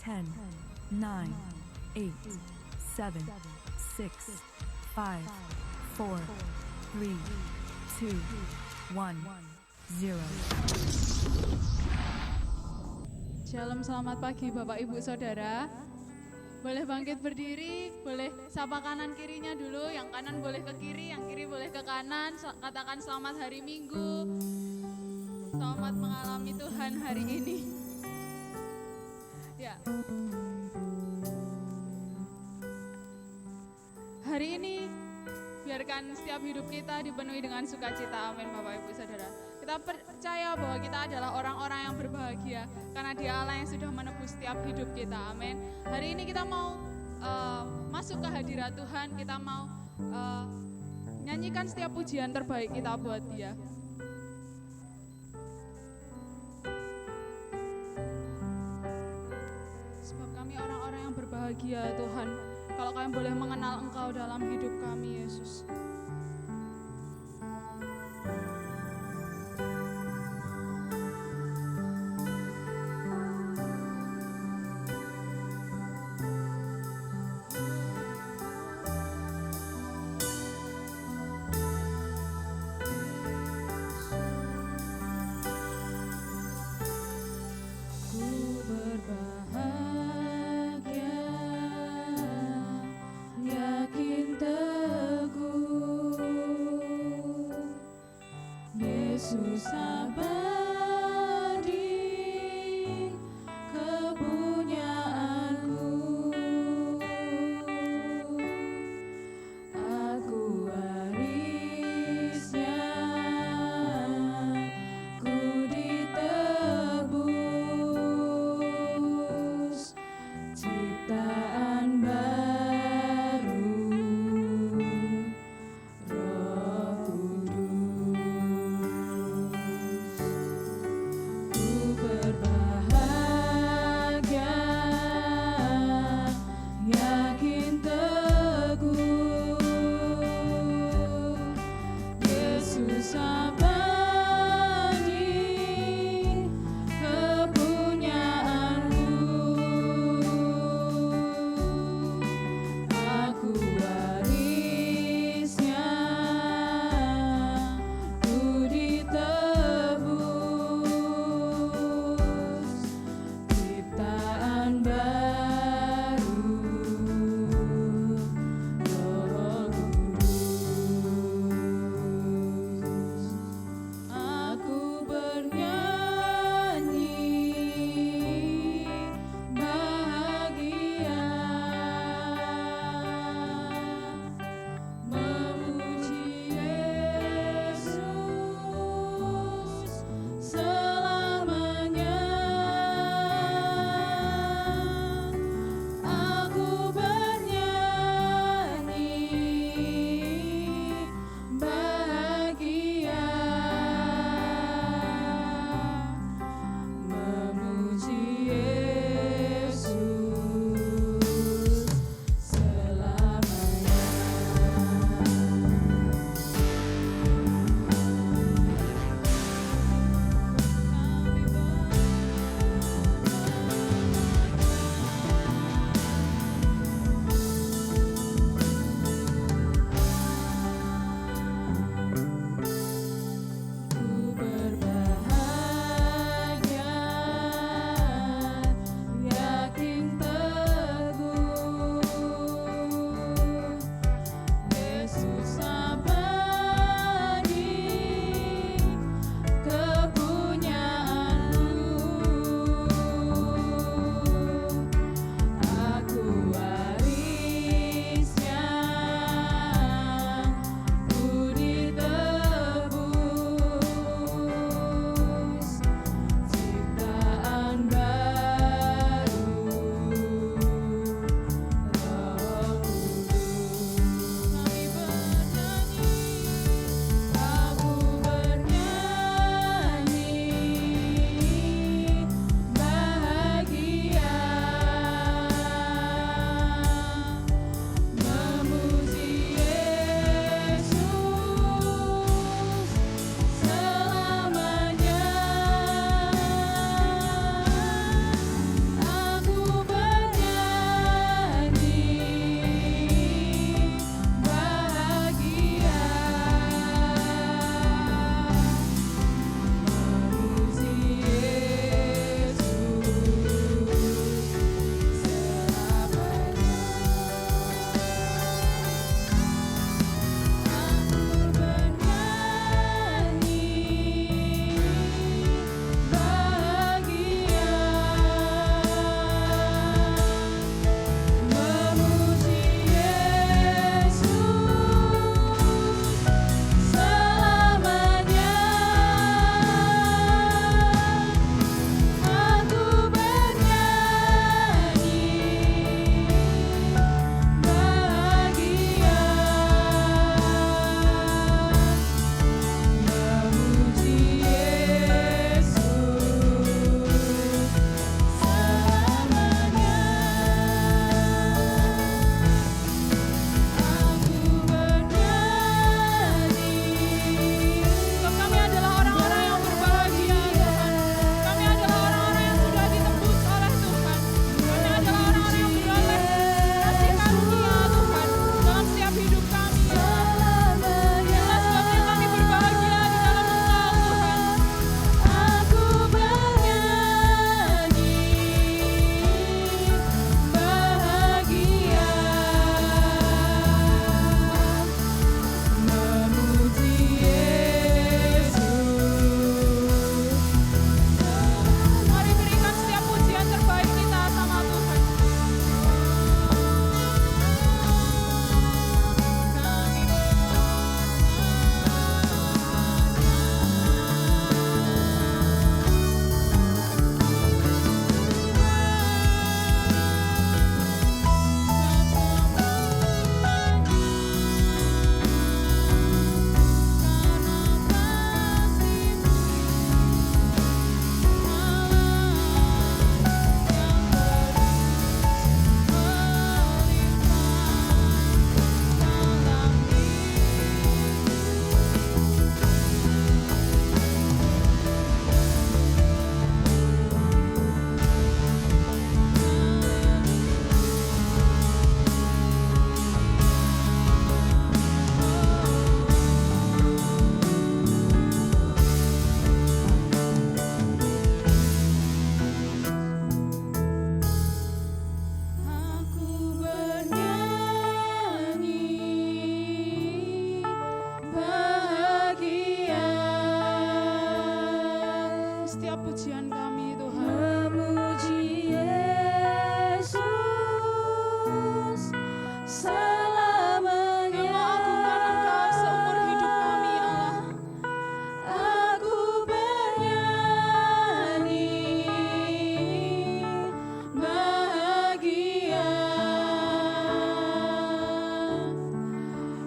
10, 9, 8, 7, 6, 5, 4, 3, 2, 1, 0. Shalom, selamat pagi Bapak Ibu Saudara. Boleh bangkit berdiri, boleh sapa kanan kirinya dulu, yang kanan boleh ke kiri, yang kiri boleh ke kanan. Katakan selamat hari Minggu, selamat mengalami Tuhan hari ini. Ya. Hari ini biarkan setiap hidup kita dipenuhi dengan sukacita. Amin Bapak Ibu Saudara. Kita percaya bahwa kita adalah orang-orang yang berbahagia karena Dia Allah yang sudah menebus setiap hidup kita. Amin. Hari ini kita mau masuk ke hadirat Tuhan. Kita mau nyanyikan setiap pujian terbaik kita buat Dia. Sebab kami orang-orang yang berbahagia Tuhan. Kalau kami boleh mengenal Engkau dalam hidup kami Yesus. setiap pujian kami Tuhan. Memuji Yesus selamanya. Yang mau agungkan Engkau seumur hidup kami Allah. Aku bernyanyi bahagia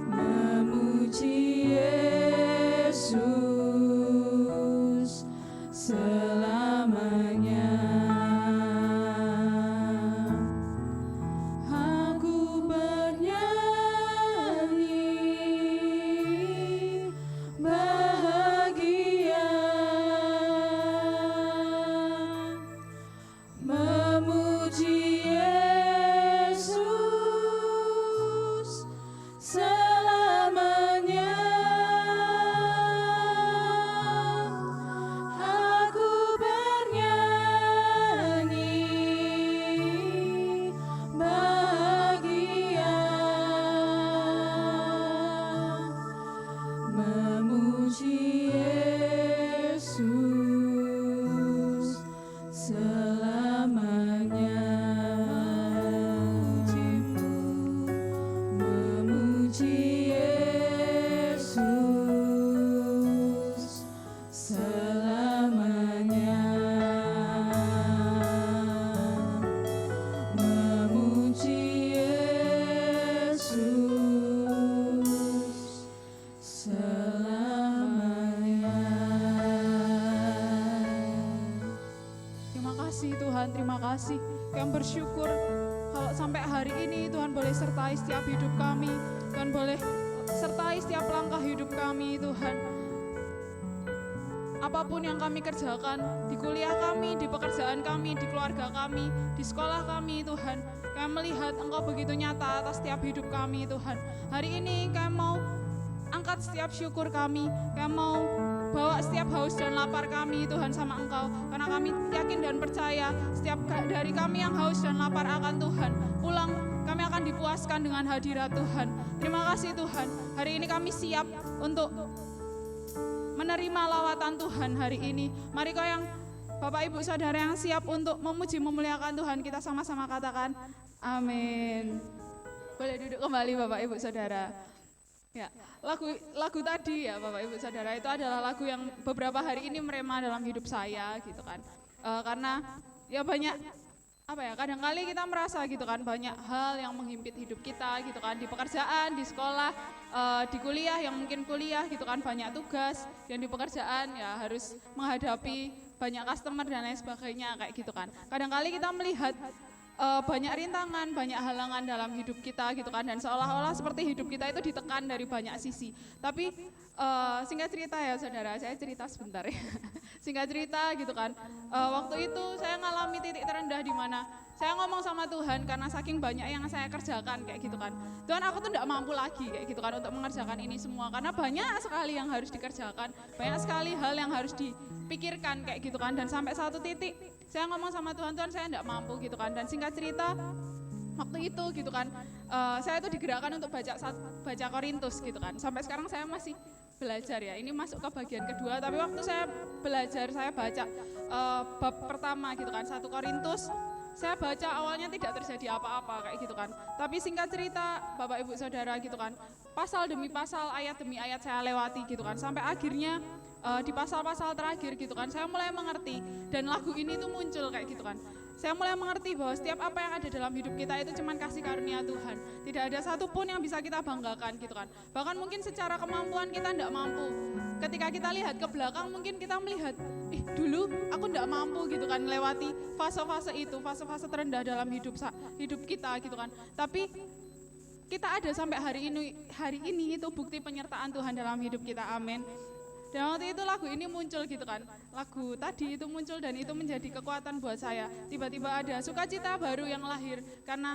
memuji Yesus selamanya. Aku bernyanyi bahagia memuji Yesus selamanya. Aku bernyanyi bahagia memuji Yesus selamanya. Memuji Yesus selamanya. Memuji Yesus selamanya. Terima kasih Tuhan, terima kasih. Kami bersyukur kalau sampai hari ini Tuhan boleh sertai setiap hidup kami. Tuhan boleh sertai setiap langkah hidup kami Tuhan. Apapun yang kami kerjakan, di kuliah kami, di pekerjaan kami, di keluarga kami, di sekolah kami Tuhan. Kami melihat Engkau begitu nyata atas setiap hidup kami Tuhan. Hari ini kami mau angkat setiap syukur kami. Kami mau bawa setiap haus dan lapar kami Tuhan sama Engkau. Karena kami yakin dan percaya setiap dari kami yang haus dan lapar akan Tuhan, pulang kami akan dipuaskan dengan hadirat Tuhan. Terima kasih Tuhan. Hari ini kami siap untuk menerima lawatan Tuhan hari ini. Mari kau yang Bapak Ibu Saudara yang siap untuk memuji memuliakan Tuhan, kita sama-sama katakan amin. Boleh duduk kembali Bapak Ibu Saudara. Ya, lagu tadi ya Bapak Ibu Saudara, itu adalah lagu yang beberapa hari ini merema dalam hidup saya gitu kan. Karena ya banyak kadang-kali kita merasa gitu kan, banyak hal yang menghimpit hidup kita gitu kan, di pekerjaan, di sekolah, di kuliah, yang mungkin kuliah gitu kan, banyak tugas, yang di pekerjaan ya harus menghadapi banyak customer dan lain sebagainya kayak gitu kan. Kadang-kali kita melihat banyak rintangan, banyak halangan dalam hidup kita gitu kan, dan seolah-olah seperti hidup kita itu ditekan dari banyak sisi. Tapi singkat cerita ya saudara, saya cerita sebentar ya. Singkat cerita gitu kan, waktu itu saya ngalami titik terendah di mana saya ngomong sama Tuhan karena saking banyak yang saya kerjakan kayak gitu kan. Tuhan, aku tuh enggak mampu lagi kayak gitu kan untuk mengerjakan ini semua karena banyak sekali yang harus dikerjakan, banyak sekali hal yang harus dipikirkan kayak gitu kan. Dan sampai satu titik saya ngomong sama Tuhan, Tuhan saya enggak mampu gitu kan. Dan singkat cerita waktu itu gitu kan, saya itu digerakkan untuk baca Korintus gitu kan. Sampai sekarang saya masih belajar ya, ini masuk ke bagian kedua, tapi waktu saya belajar, saya baca bab pertama gitu kan, 1 Korintus, saya baca awalnya tidak terjadi apa-apa kayak gitu kan. Tapi singkat cerita Bapak Ibu Saudara gitu kan, pasal demi pasal, ayat demi ayat saya lewati gitu kan, sampai akhirnya di pasal-pasal terakhir gitu kan, saya mulai mengerti, dan lagu ini tuh muncul kayak gitu kan. Saya mulai mengerti bahwa setiap apa yang ada dalam hidup kita itu cuman kasih karunia Tuhan. Tidak ada satupun yang bisa kita banggakan gitu kan. Bahkan mungkin secara kemampuan kita tidak mampu. Ketika kita lihat ke belakang mungkin kita melihat, dulu aku tidak mampu gitu kan melewati fase-fase itu, fase-fase terendah dalam hidup kita gitu kan. Tapi kita ada sampai hari ini itu bukti penyertaan Tuhan dalam hidup kita. Amin. Dan waktu itu lagu ini muncul gitu kan, lagu tadi itu muncul dan itu menjadi kekuatan buat saya. Tiba-tiba ada sukacita baru yang lahir karena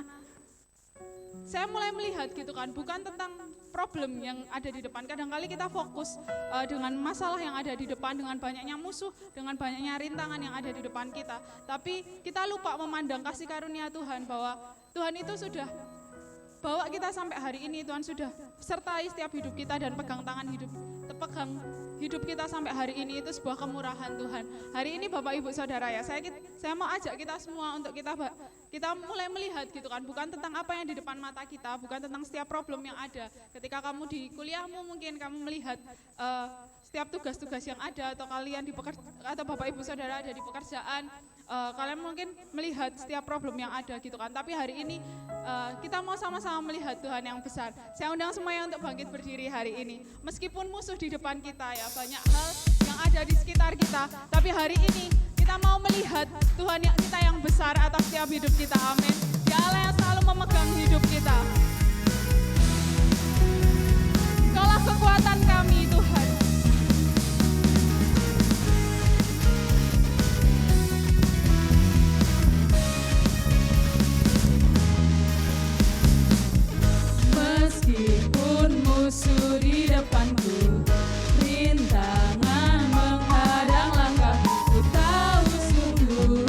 saya mulai melihat gitu kan, bukan tentang problem yang ada di depan. Kadang-kali kita fokus dengan masalah yang ada di depan, dengan banyaknya musuh, dengan banyaknya rintangan yang ada di depan kita. Tapi kita lupa memandang kasih karunia Tuhan, bahwa Tuhan itu sudah bawa kita sampai hari ini. Tuhan sudah sertai setiap hidup kita dan pegang tangan hidup terpegang hidup kita sampai hari ini itu sebuah kemurahan Tuhan. Hari ini Bapak Ibu Saudara ya, saya mau ajak kita semua untuk kita mulai melihat gitu kan, bukan tentang apa yang di depan mata kita, bukan tentang setiap problem yang ada. Ketika kamu di kuliahmu mungkin kamu melihat setiap tugas-tugas yang ada, atau kalian atau Bapak Ibu Saudara ada di pekerjaan, kalian mungkin melihat setiap problem yang ada gitu kan. Tapi hari ini kita mau sama-sama melihat Tuhan yang besar. Saya undang semuanya untuk bangkit berdiri hari ini. Meskipun musuh di depan kita ya, banyak hal yang ada di sekitar kita, tapi hari ini kita mau melihat Tuhan kita yang besar atas setiap hidup kita. Amin. Dia Allah yang selalu memegang hidup kita. Kaulah kekuatan kami Tuhan. Meskipun musuh di depanku, rintangan menghadang langkahku, ku tahu sungguh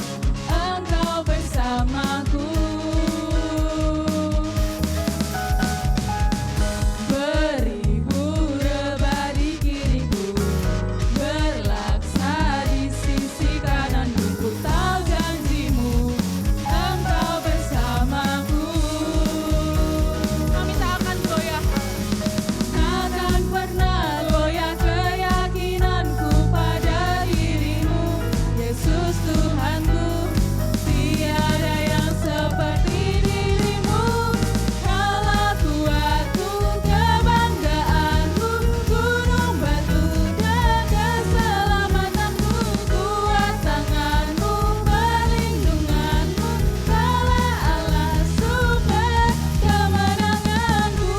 Engkau bersamaku. Beribu rebah di kiriku, berlaksa di sisi kananku, ku tahu janjimu Engkau bersamaku. Kami tak akan goyah. Takkan pernah goyah keyakinanku pada dirimu, Yesus Tuhanku. Tiada yang seperti dirimu. Kaulah kuatku, kebanggaanku, gunung batu dan keselamatanku. Kuat tanganmu, perlindunganmu, Kaulah Allah sumber kemenanganku.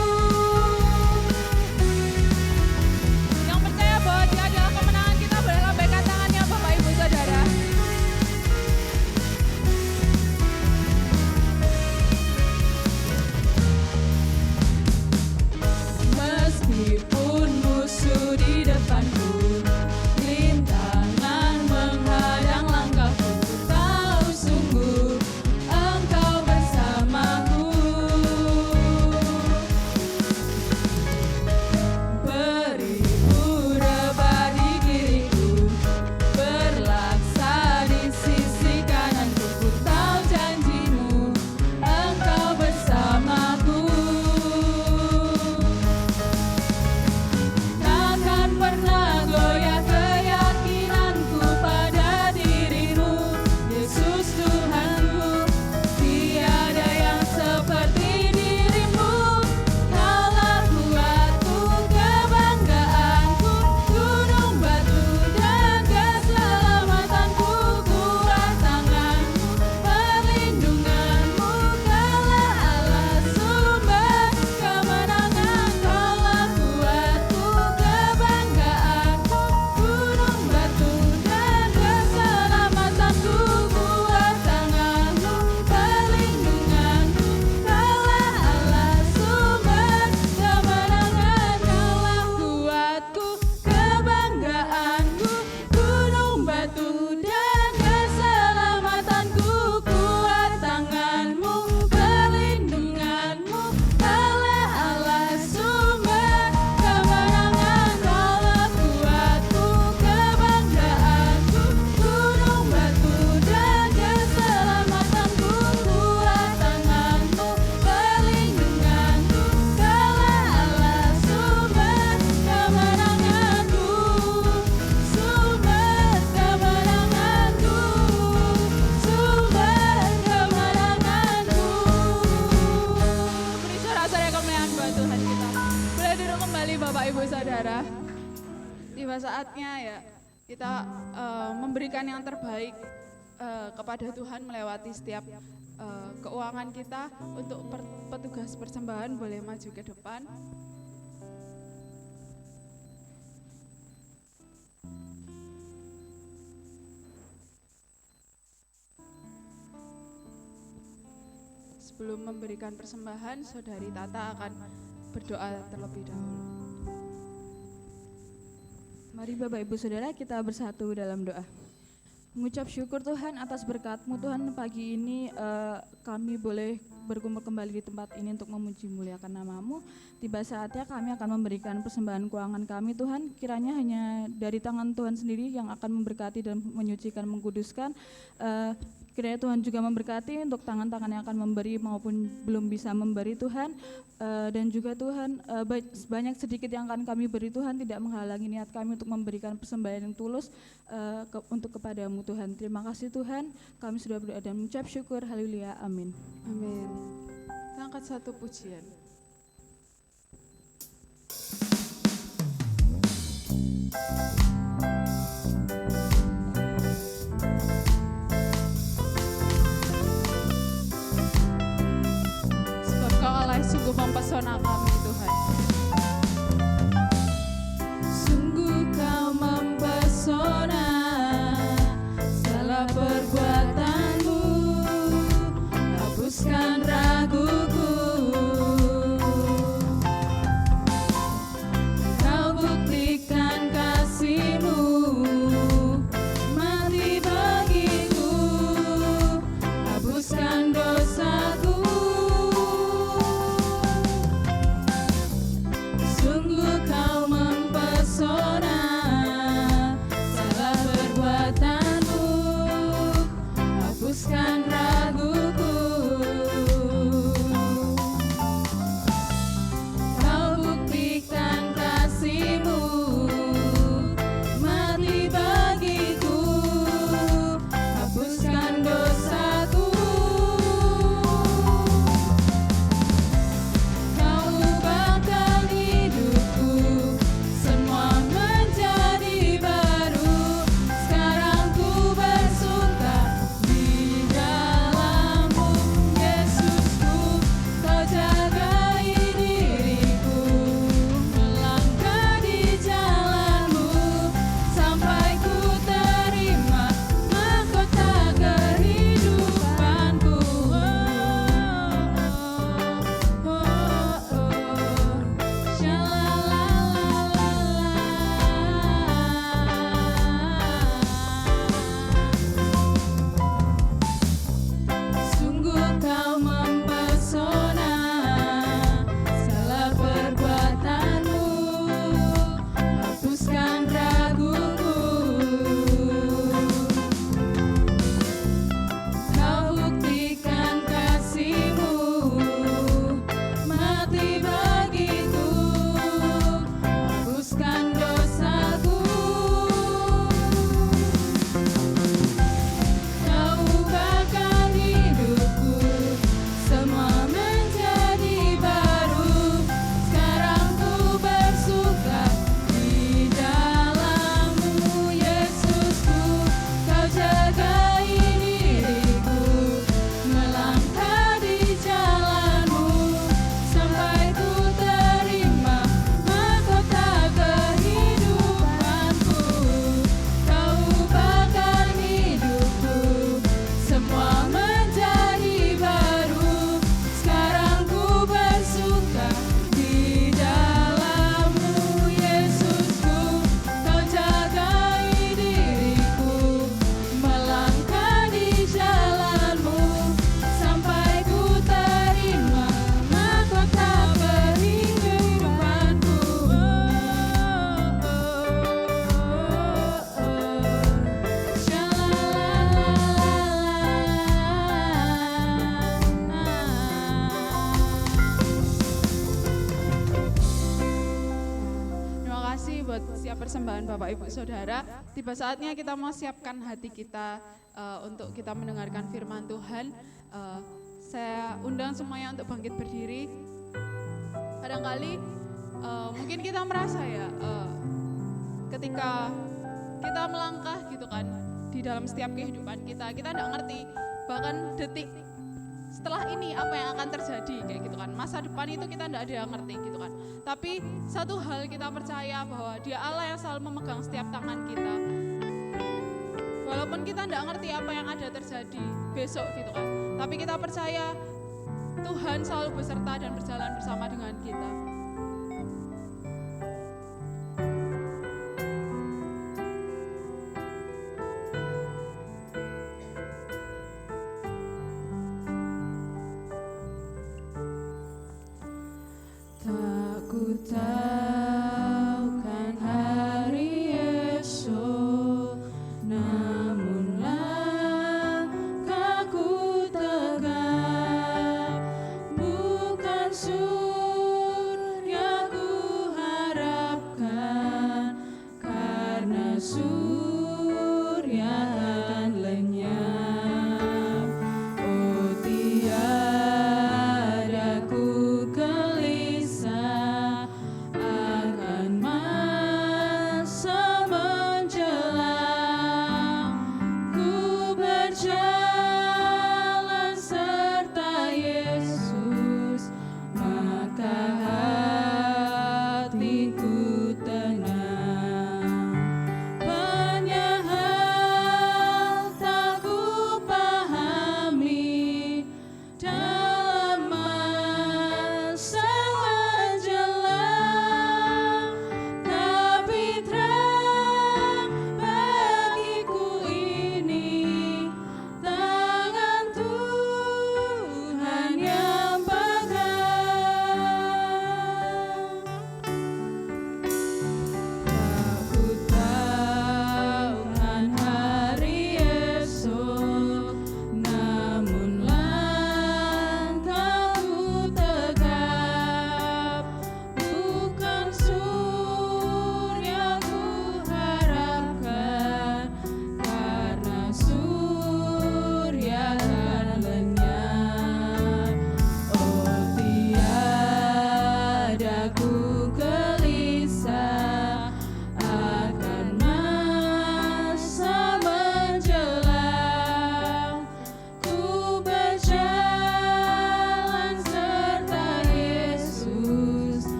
Yang percaya bahwa Dia adalah kemenangan kita, boleh lambaikan tangannya Bapak Ibu Saudara. Meskipun musuh di depanku, rintangan menghadang langkahku, ku tahu sungguh Engkau bersamaku. Beribu rebah di kiriku, berlaksa di sisi kananku, ku tahu janjimu Engkau bersamaku. Takkan pernah goyah keyakinanku pada dirimu, Yesus Tuhanku. Tiada yang seperti dirimu. Kaulah kuatku, kebanggaanku, gunung batu dan keselamatanku. Kuat tanganmu, perlindunganmu, Kaulah Allah sumber kemenangan. Kaulah kuatku, kebanggaanku, gunung batu dan keselamatanku. Kuat tanganmu, perlindunganmu, Kaulah Allah sumber kemenangan. Kaulah kuatku, kebanggaanku, gunung batu dan keselamatanku. Kuat tanganmu, perlindunganmu, Kaulah Allah sumber kemenangan. Kaulah kuatku, kebanggaanku, gunung batu dan keselamatanku. Kuat tanganmu, perlindunganku, Kaulah Allah sumber kemenanganku. Sumber kemenanganku, sumber kemenanganku. Beri sorak-sorai kemuliaan buat Tuhan kita. Boleh duduk kembali Bapak Ibu Saudara. Tiba saatnya ya kita memberikan yang terbaik kepada Tuhan melewati setiap keuangan kita. Untuk petugas persembahan boleh maju ke depan. Sebelum memberikan persembahan, Saudari Tata akan berdoa terlebih dahulu. Mari Bapak Ibu Saudara kita bersatu dalam doa. Mengucap syukur Tuhan atas berkat-Mu Tuhan, pagi ini kami boleh berkumpul kembali di tempat ini untuk memuji muliakan nama-Mu. Tiba saatnya kami akan memberikan persembahan keuangan kami Tuhan, kiranya hanya dari tangan Tuhan sendiri yang akan memberkati dan menyucikan, mengkuduskan. Kiranya Tuhan juga memberkati untuk tangan-tangan yang akan memberi maupun belum bisa memberi Tuhan. Dan juga Tuhan, banyak sedikit yang akan kami beri Tuhan tidak menghalangi niat kami untuk memberikan persembahan yang tulus untuk kepada-Mu Tuhan. Terima kasih Tuhan, kami sudah berdoa dan mengucap syukur. Haleluya, amin. Amin. Kita angkat satu pujian. Sebab Kau Allah sungguh mempesona kami Tuhan. Sungguh Kau mempesona, segala perbuatanmu hapuskan raguku. Kau buktikan kasih-Mu, mati bagiku, hapuskan dosaku. Sungguh Kau mempesona, segala perbuatanmu hapuskan raguku. Kau buktikan kasih-Mu, mati bagiku, hapuskan dosaku. Kau ubahkan hidupku, semua menjadi baru. Sekarang ku bersuka di dalam-Mu, Yesusku. Kau jagai diriku, melangkah di jalan-Mu, sampai ku terima mahkota kehidupanku. Sungguh Kau mempesona, segala perbuatanmu hapuskan raguku. Kau buktikan kasih-Mu, mati bagiku, hapuskan dosaku. Kau ubahkan hidupku, semua menjadi baru. Sekarang ku bersuka di dalam-Mu, Yesusku. Kau jagai diriku, melangkah di jalan-Mu, sampai ku terima mahkota kehidupanku. Kau ubahkan hidupku, semua menjadi baru. Sekarang ku bersuka di dalam-Mu, Yesusku. Kau jagai diriku, melangkah di jalan-Mu, sampai ku terima mahkota kehidupanku. Terima kasih buat siap persembahan Bapak Ibu Saudara. Tiba saatnya kita mau siapkan hati kita untuk kita mendengarkan firman Tuhan. Saya undang semuanya untuk bangkit berdiri. Kadangkali mungkin kita merasa ya, ketika kita melangkah gitu kan di dalam setiap kehidupan kita nggak ngerti bahkan detik setelah ini apa yang akan terjadi kayak gitu kan. Masa depan itu kita nggak ada yang ngerti gitu kan. Tapi satu hal kita percaya bahwa Dia Allah yang selalu memegang setiap tangan kita. Walaupun kita nggak ngerti apa yang ada terjadi besok gitu kan. Tapi kita percaya Tuhan selalu beserta dan berjalan bersama dengan kita.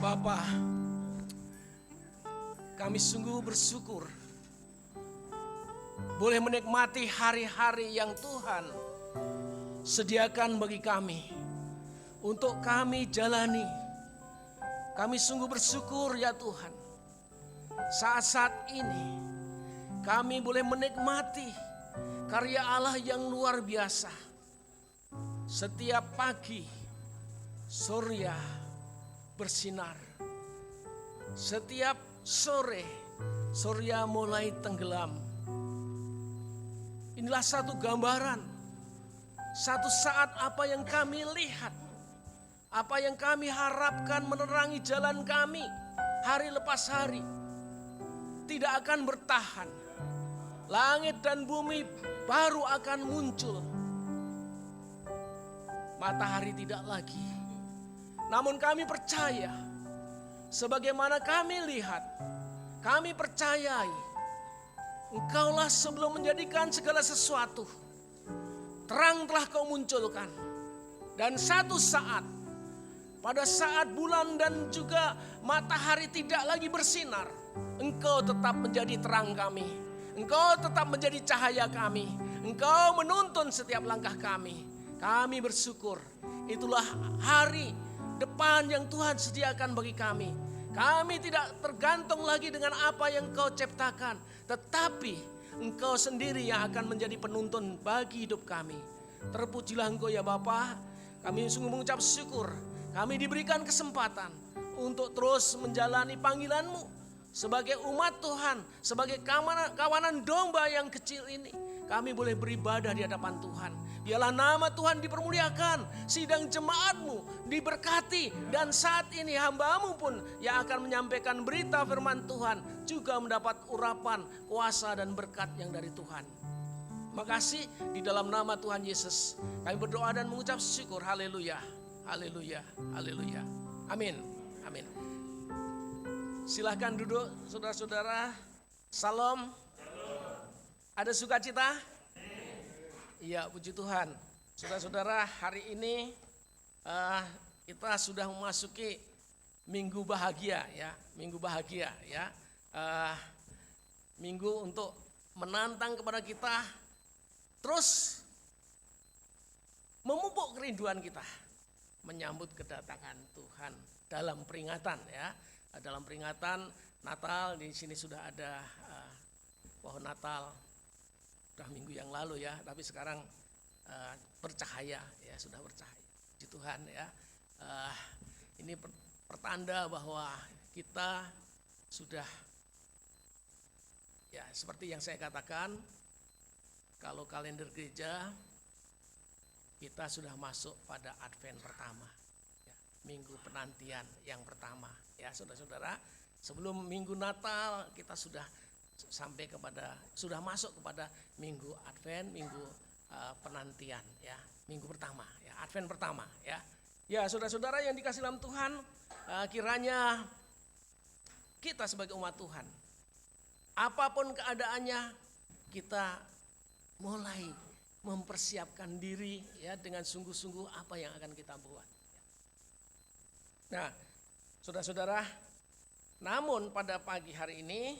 Bapa, kami sungguh bersyukur boleh menikmati hari-hari yang Tuhan sediakan bagi kami untuk kami jalani. Kami sungguh bersyukur ya Tuhan, saat-saat ini kami boleh menikmati karya Allah yang luar biasa. Setiap pagi surya bersinar, setiap sore surya mulai tenggelam. Inilah satu gambaran, satu saat apa yang kami lihat, apa yang kami harapkan menerangi jalan kami hari lepas hari, tidak akan bertahan. Langit dan bumi baru akan muncul. Matahari tidak lagi. Namun kami percaya, sebagaimana kami lihat, kami percayai, Engkaulah sebelum menjadikan segala sesuatu, terang telah Kau munculkan. Dan satu saat, pada saat bulan dan juga matahari tidak lagi bersinar, Engkau tetap menjadi terang kami. Engkau tetap menjadi cahaya kami. Engkau menuntun setiap langkah kami. Kami bersyukur, itulah hari depan yang Tuhan sediakan bagi kami. Kami tidak tergantung lagi dengan apa yang Engkau ciptakan, tetapi Engkau sendiri yang akan menjadi penuntun bagi hidup kami. Terpujilah Engkau ya Bapa. Kami sungguh mengucap syukur. Kami diberikan kesempatan untuk terus menjalani panggilan-Mu sebagai umat Tuhan, sebagai kawanan domba yang kecil ini. Kami boleh beribadah di hadapan Tuhan. Biarlah nama Tuhan dipermuliakan, sidang jemaat-Mu diberkati, dan saat ini hamba-Mu pun yang akan menyampaikan berita firman Tuhan juga mendapat urapan, kuasa dan berkat yang dari Tuhan. Makasih di dalam nama Tuhan Yesus. Kami berdoa dan mengucap syukur. Haleluya, haleluya, haleluya. Amin, amin. Silahkan duduk saudara-saudara. Salam. Ada sukacita? Iya, puji Tuhan. Saudara-saudara, hari ini kita sudah memasuki minggu bahagia ya, minggu bahagia ya. Minggu untuk menantang kepada kita terus memupuk kerinduan kita menyambut kedatangan Tuhan dalam peringatan ya. Dalam peringatan Natal di sini sudah ada pohon Natal. Sudah minggu yang lalu ya, tapi sekarang bercahaya ya, sudah bercahaya. Puji Tuhan ya. Ini pertanda bahwa kita sudah ya seperti yang saya katakan, kalau kalender gereja kita sudah masuk pada Advent pertama ya, minggu penantian yang pertama ya saudara-saudara. Sebelum minggu Natal kita sudah masuk kepada minggu Advent, minggu penantian ya, minggu pertama ya, Advent pertama ya. Ya saudara-saudara yang dikasihi dalam Tuhan, kiranya kita sebagai umat Tuhan, apapun keadaannya, kita mulai mempersiapkan diri ya dengan sungguh-sungguh apa yang akan kita buat. Nah, saudara-saudara, namun pada pagi hari ini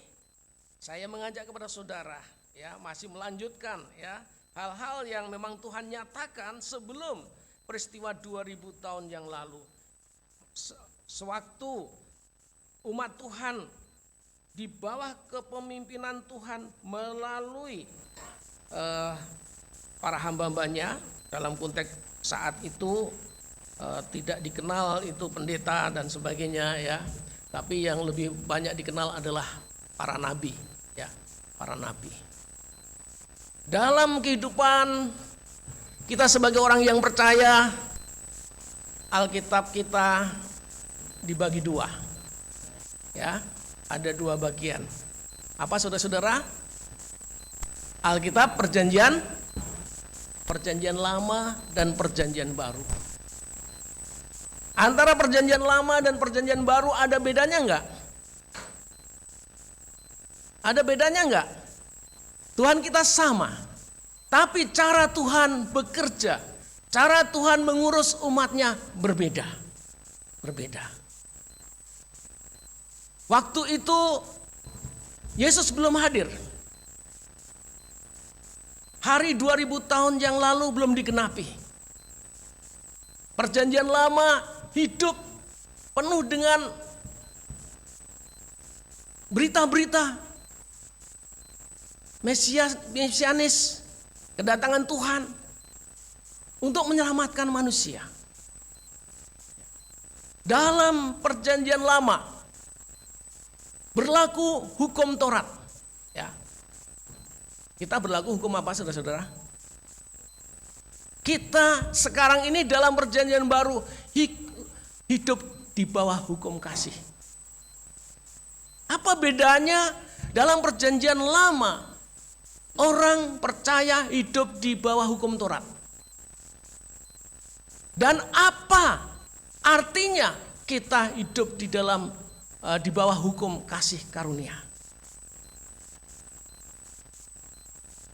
saya mengajak kepada saudara ya, masih melanjutkan ya hal-hal yang memang Tuhan nyatakan sebelum peristiwa 2000 tahun yang lalu. Sewaktu umat Tuhan di bawah kepemimpinan Tuhan melalui para hamba-hambanya, dalam konteks saat itu tidak dikenal itu pendeta dan sebagainya ya, tapi yang lebih banyak dikenal adalah para nabi ya, para nabi. Dalam kehidupan kita sebagai orang yang percaya, Alkitab kita dibagi dua ya, ada dua bagian. Apa saudara-saudara? Alkitab perjanjian lama dan perjanjian baru. Antara perjanjian lama dan perjanjian baru ada bedanya enggak? Ada bedanya enggak? Tuhan kita sama, tapi cara Tuhan bekerja, cara Tuhan mengurus umatnya berbeda. Berbeda. Waktu itu Yesus belum hadir. Hari 2000 tahun yang lalu belum digenapi. Perjanjian lama hidup penuh dengan berita-berita mesianis, kedatangan Tuhan untuk menyelamatkan manusia. Dalam perjanjian lama berlaku hukum Taurat. Ya. Kita berlaku hukum apa, saudara-saudara? Kita sekarang ini dalam perjanjian baru hidup di bawah hukum kasih. Apa bedanya dalam perjanjian lama? Orang percaya hidup di bawah hukum Taurat. Dan apa artinya kita hidup di bawah hukum kasih karunia?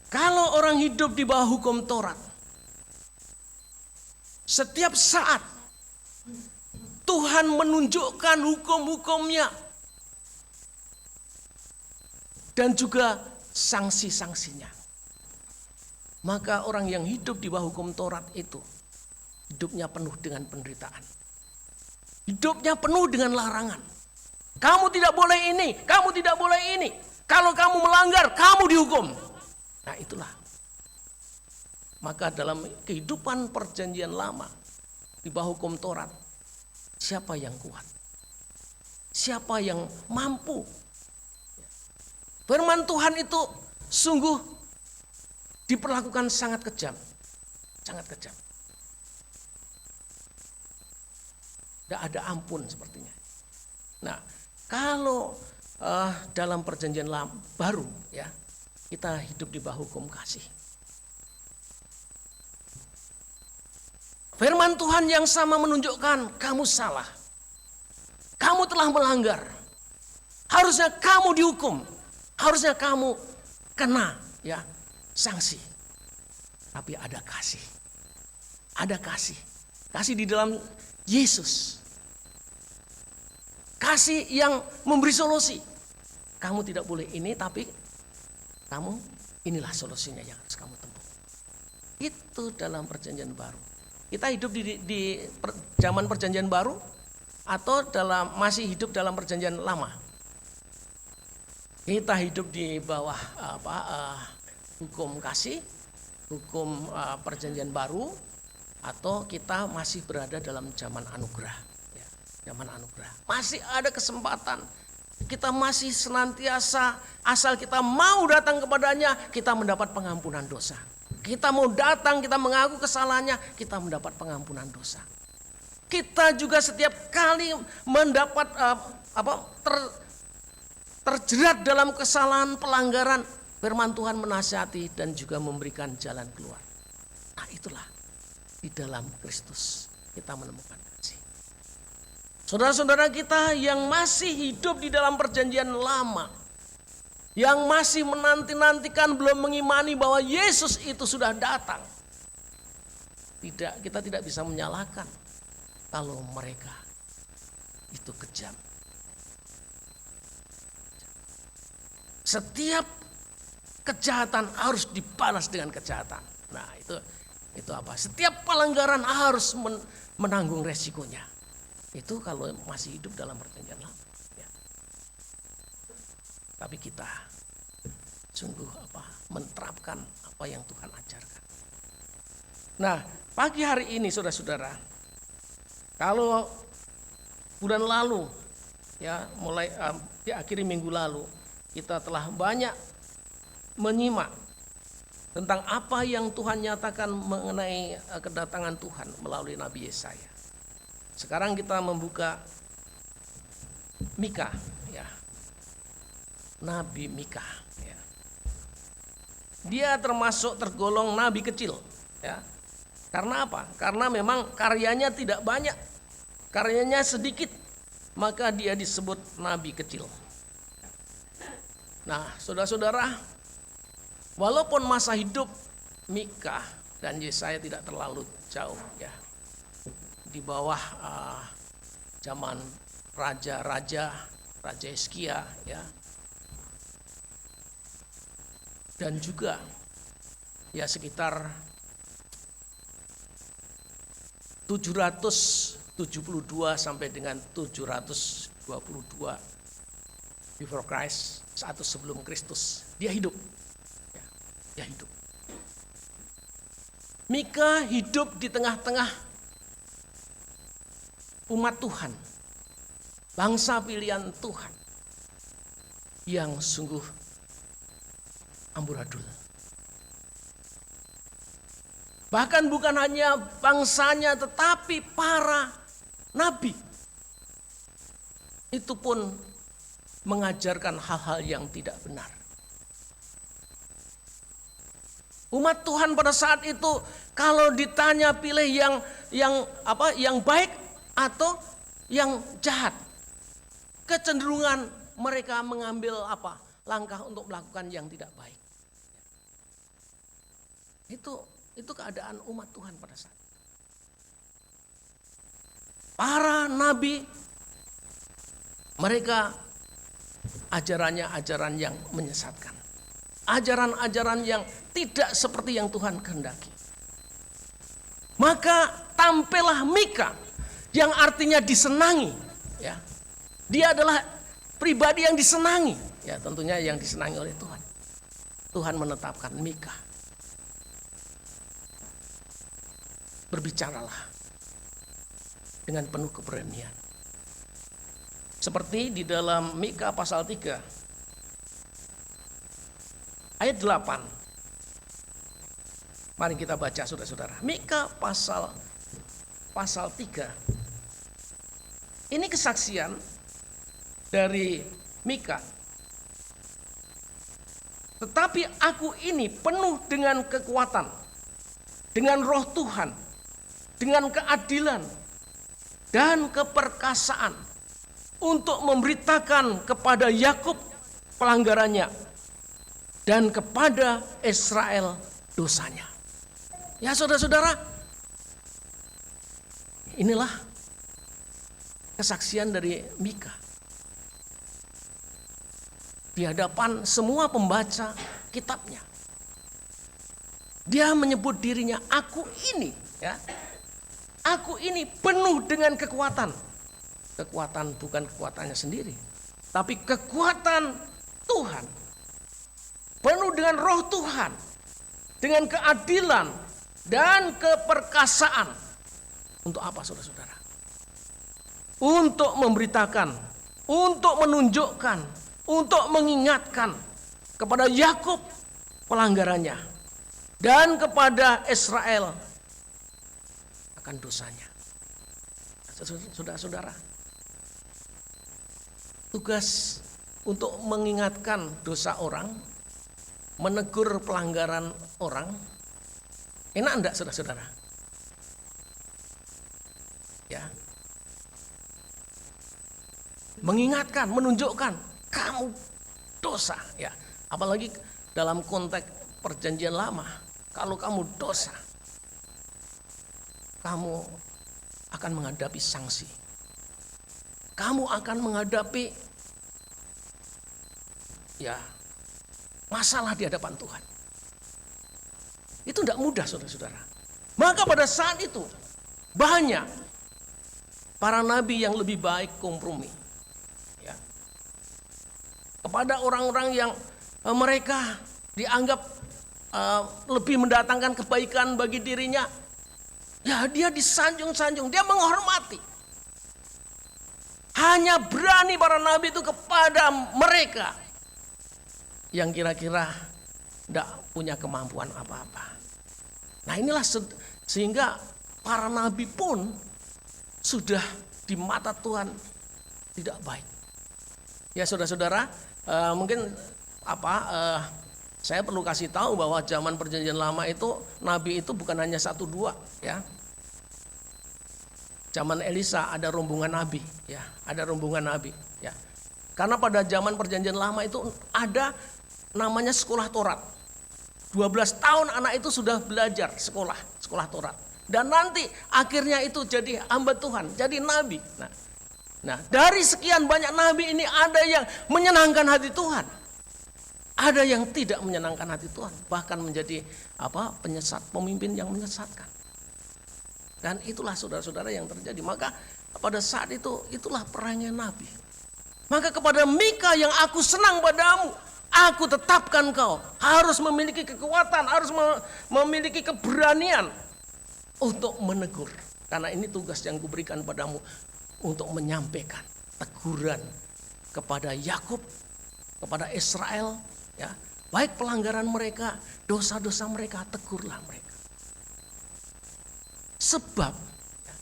Kalau orang hidup di bawah hukum Taurat, setiap saat Tuhan menunjukkan hukum-hukumnya dan juga sanksi-sanksinya. Maka orang yang hidup di bawah hukum Taurat itu hidupnya penuh dengan penderitaan. Hidupnya penuh dengan larangan. Kamu tidak boleh ini, kamu tidak boleh ini. Kalau kamu melanggar, kamu dihukum. Nah, itulah. Maka dalam kehidupan perjanjian lama di bawah hukum Taurat, siapa yang kuat? Siapa yang mampu? Firman Tuhan itu sungguh diperlakukan sangat kejam. Sangat kejam. Tidak ada ampun sepertinya. Nah, kalau dalam perjanjian lama baru ya, kita hidup di bawah hukum kasih. Firman Tuhan yang sama menunjukkan kamu salah. Kamu telah melanggar. Harusnya kamu dihukum. Harusnya kamu kena ya sanksi. Tapi ada kasih. Ada kasih. Kasih di dalam Yesus. Kasih yang memberi solusi. Kamu tidak boleh ini, tapi kamu inilah solusinya yang harus kamu tempuh. Itu dalam perjanjian baru. Kita hidup di zaman perjanjian baru atau masih hidup dalam perjanjian lama? Kita hidup di bawah hukum kasih, hukum perjanjian baru, atau kita masih berada dalam zaman anugerah. Ya, zaman anugerah. Masih ada kesempatan. Kita masih senantiasa, asal kita mau datang kepadanya, kita mendapat pengampunan dosa. Kita mau datang, kita mengaku kesalahannya, kita mendapat pengampunan dosa. Kita juga setiap kali mendapat terjerat dalam kesalahan pelanggaran, firman Tuhan menasihati dan juga memberikan jalan keluar. Nah, itulah di dalam Kristus kita menemukan kasih. Saudara-saudara kita yang masih hidup di dalam perjanjian lama, yang masih menanti-nantikan, belum mengimani bahwa Yesus itu sudah datang. Kita tidak bisa menyalahkan kalau mereka itu kejam. Setiap kejahatan harus dibalas dengan kejahatan. Nah, itu apa? Setiap pelanggaran harus menanggung resikonya. Itu kalau masih hidup dalam perjanjian lama. Tapi kita sungguh menerapkan apa yang Tuhan ajarkan. Nah, pagi hari ini saudara-saudara, kalau bulan lalu ya mulai di akhir minggu lalu kita telah banyak menyimak tentang apa yang Tuhan nyatakan mengenai kedatangan Tuhan melalui Nabi Yesaya. Sekarang kita membuka Mika ya. Nabi Mika ya. Dia tergolong nabi kecil ya. Karena apa? Karena memang karyanya tidak banyak. Karyanya sedikit, maka dia disebut nabi kecil. Nah, saudara-saudara, walaupun masa hidup Mika dan Yesaya tidak terlalu jauh ya. Di bawah zaman raja-raja Raja Hizkia, ya. Dan juga ya sekitar 772 sampai dengan 722 before Christ, satu sebelum Kristus. Dia hidup. Ya, dia hidup. Mika hidup di tengah-tengah umat Tuhan, bangsa pilihan Tuhan yang sungguh amburadul. Bahkan bukan hanya bangsanya tetapi para nabi itu pun mengajarkan hal-hal yang tidak benar. Umat Tuhan pada saat itu kalau ditanya pilih yang baik atau yang jahat, kecenderungan mereka mengambil langkah untuk melakukan yang tidak baik. Itu keadaan umat Tuhan pada saat itu. Para nabi mereka ajarannya ajaran yang menyesatkan. Ajaran-ajaran yang tidak seperti yang Tuhan kehendaki. Maka tampillah Mika yang artinya disenangi, ya. Dia adalah pribadi yang disenangi, ya, tentunya yang disenangi oleh Tuhan. Tuhan menetapkan Mika. Berbicaralah dengan penuh keberanian. Seperti di dalam Mika pasal 3 ayat 8. Mari kita baca saudara-saudara. Mika pasal 3. Ini kesaksian dari Mika. Tetapi aku ini penuh dengan kekuatan, dengan roh Tuhan, dengan keadilan dan keperkasaan untuk memberitakan kepada Yakub pelanggarannya dan kepada Israel dosanya. Ya saudara-saudara, inilah kesaksian dari Mika di hadapan semua pembaca kitabnya. Dia menyebut dirinya, aku ini, ya, aku ini penuh dengan kekuatan. Kekuatan bukan kekuatannya sendiri, tapi kekuatan Tuhan. Penuh dengan roh Tuhan, dengan keadilan dan keperkasaan. Untuk apa saudara-saudara? Untuk memberitakan, untuk menunjukkan, untuk mengingatkan kepada Yakub pelanggarannya dan kepada Israel akan dosanya. Saudara-saudara, tugas untuk mengingatkan dosa orang, menegur pelanggaran orang, enak enggak saudara-saudara? Ya. Mengingatkan, menunjukkan kamu dosa, ya. Apalagi dalam konteks perjanjian lama, kalau kamu dosa, kamu akan menghadapi sanksi. Kamu akan menghadapi masalah di hadapan Tuhan. Itu tidak mudah saudara-saudara. Maka pada saat itu banyak para nabi yang lebih baik kompromi, ya, kepada orang-orang yang mereka dianggap lebih mendatangkan kebaikan bagi dirinya. Ya, dia disanjung-sanjung, dia menghormati. Hanya berani para nabi itu kepada mereka yang kira-kira tidak punya kemampuan apa-apa. Nah inilah sehingga para nabi pun sudah di mata Tuhan tidak baik. Ya saudara-saudara, mungkin saya perlu kasih tahu bahwa zaman perjanjian lama itu nabi itu bukan hanya 1-2, ya. Zaman Elisa ada rombongan nabi, ya, ada rombongan nabi, ya. Karena pada zaman perjanjian lama itu ada namanya sekolah Taurat. 12 tahun anak itu sudah belajar sekolah Taurat. Dan nanti akhirnya itu jadi hamba Tuhan, jadi nabi. Nah, Nah, dari sekian banyak nabi ini ada yang menyenangkan hati Tuhan. Ada yang tidak menyenangkan hati Tuhan, bahkan menjadi penyesat, pemimpin yang menyesatkan. Dan itulah saudara-saudara yang terjadi. Maka pada saat itu, itulah perangnya nabi. Maka kepada Mika yang aku senang padamu, aku tetapkan kau harus memiliki kekuatan, harus memiliki keberanian untuk menegur. Karena ini tugas yang kuberikan padamu untuk menyampaikan teguran kepada Yakub, kepada Israel, ya, baik pelanggaran mereka, dosa-dosa mereka, tegurlah mereka. Sebab ya,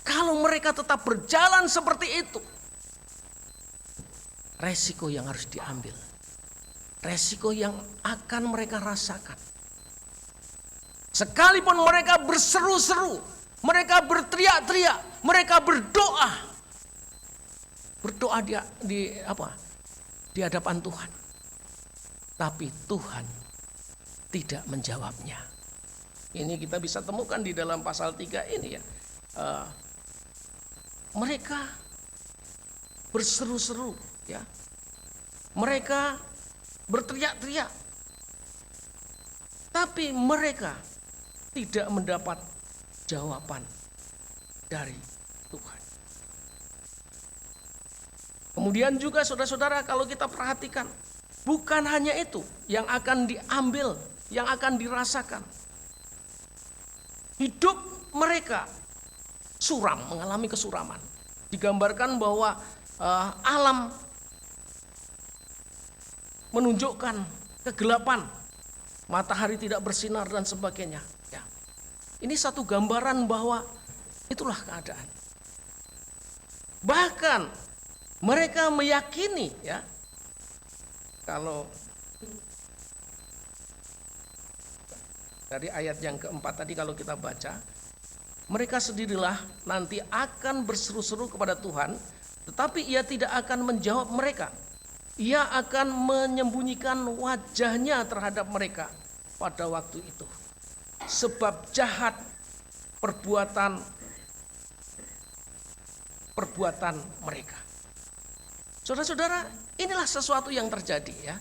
kalau mereka tetap berjalan seperti itu, resiko yang harus diambil, resiko yang akan mereka rasakan. Sekalipun mereka berseru-seru, mereka berteriak-teriak, mereka berdoa di hadapan Tuhan. Tapi Tuhan tidak menjawabnya. Ini kita bisa temukan di dalam pasal 3 ini ya. Mereka berseru-seru ya. Mereka berteriak-teriak. Tapi mereka tidak mendapat jawaban dari Tuhan. Kemudian juga saudara-saudara, kalau kita perhatikan, bukan hanya itu yang akan diambil, yang akan dirasakan. Hidup mereka suram, mengalami kesuraman. Digambarkan bahwa alam menunjukkan kegelapan, matahari tidak bersinar dan sebagainya. Ya. Ini satu gambaran bahwa itulah keadaan. Bahkan mereka meyakini ya, kalau dari ayat yang keempat tadi kalau kita baca, mereka sendirilah nanti akan berseru-seru kepada Tuhan, tetapi ia tidak akan menjawab mereka. Ia akan menyembunyikan wajahnya terhadap mereka pada waktu itu. Sebab jahat perbuatan mereka. Saudara-saudara, inilah sesuatu yang terjadi ya.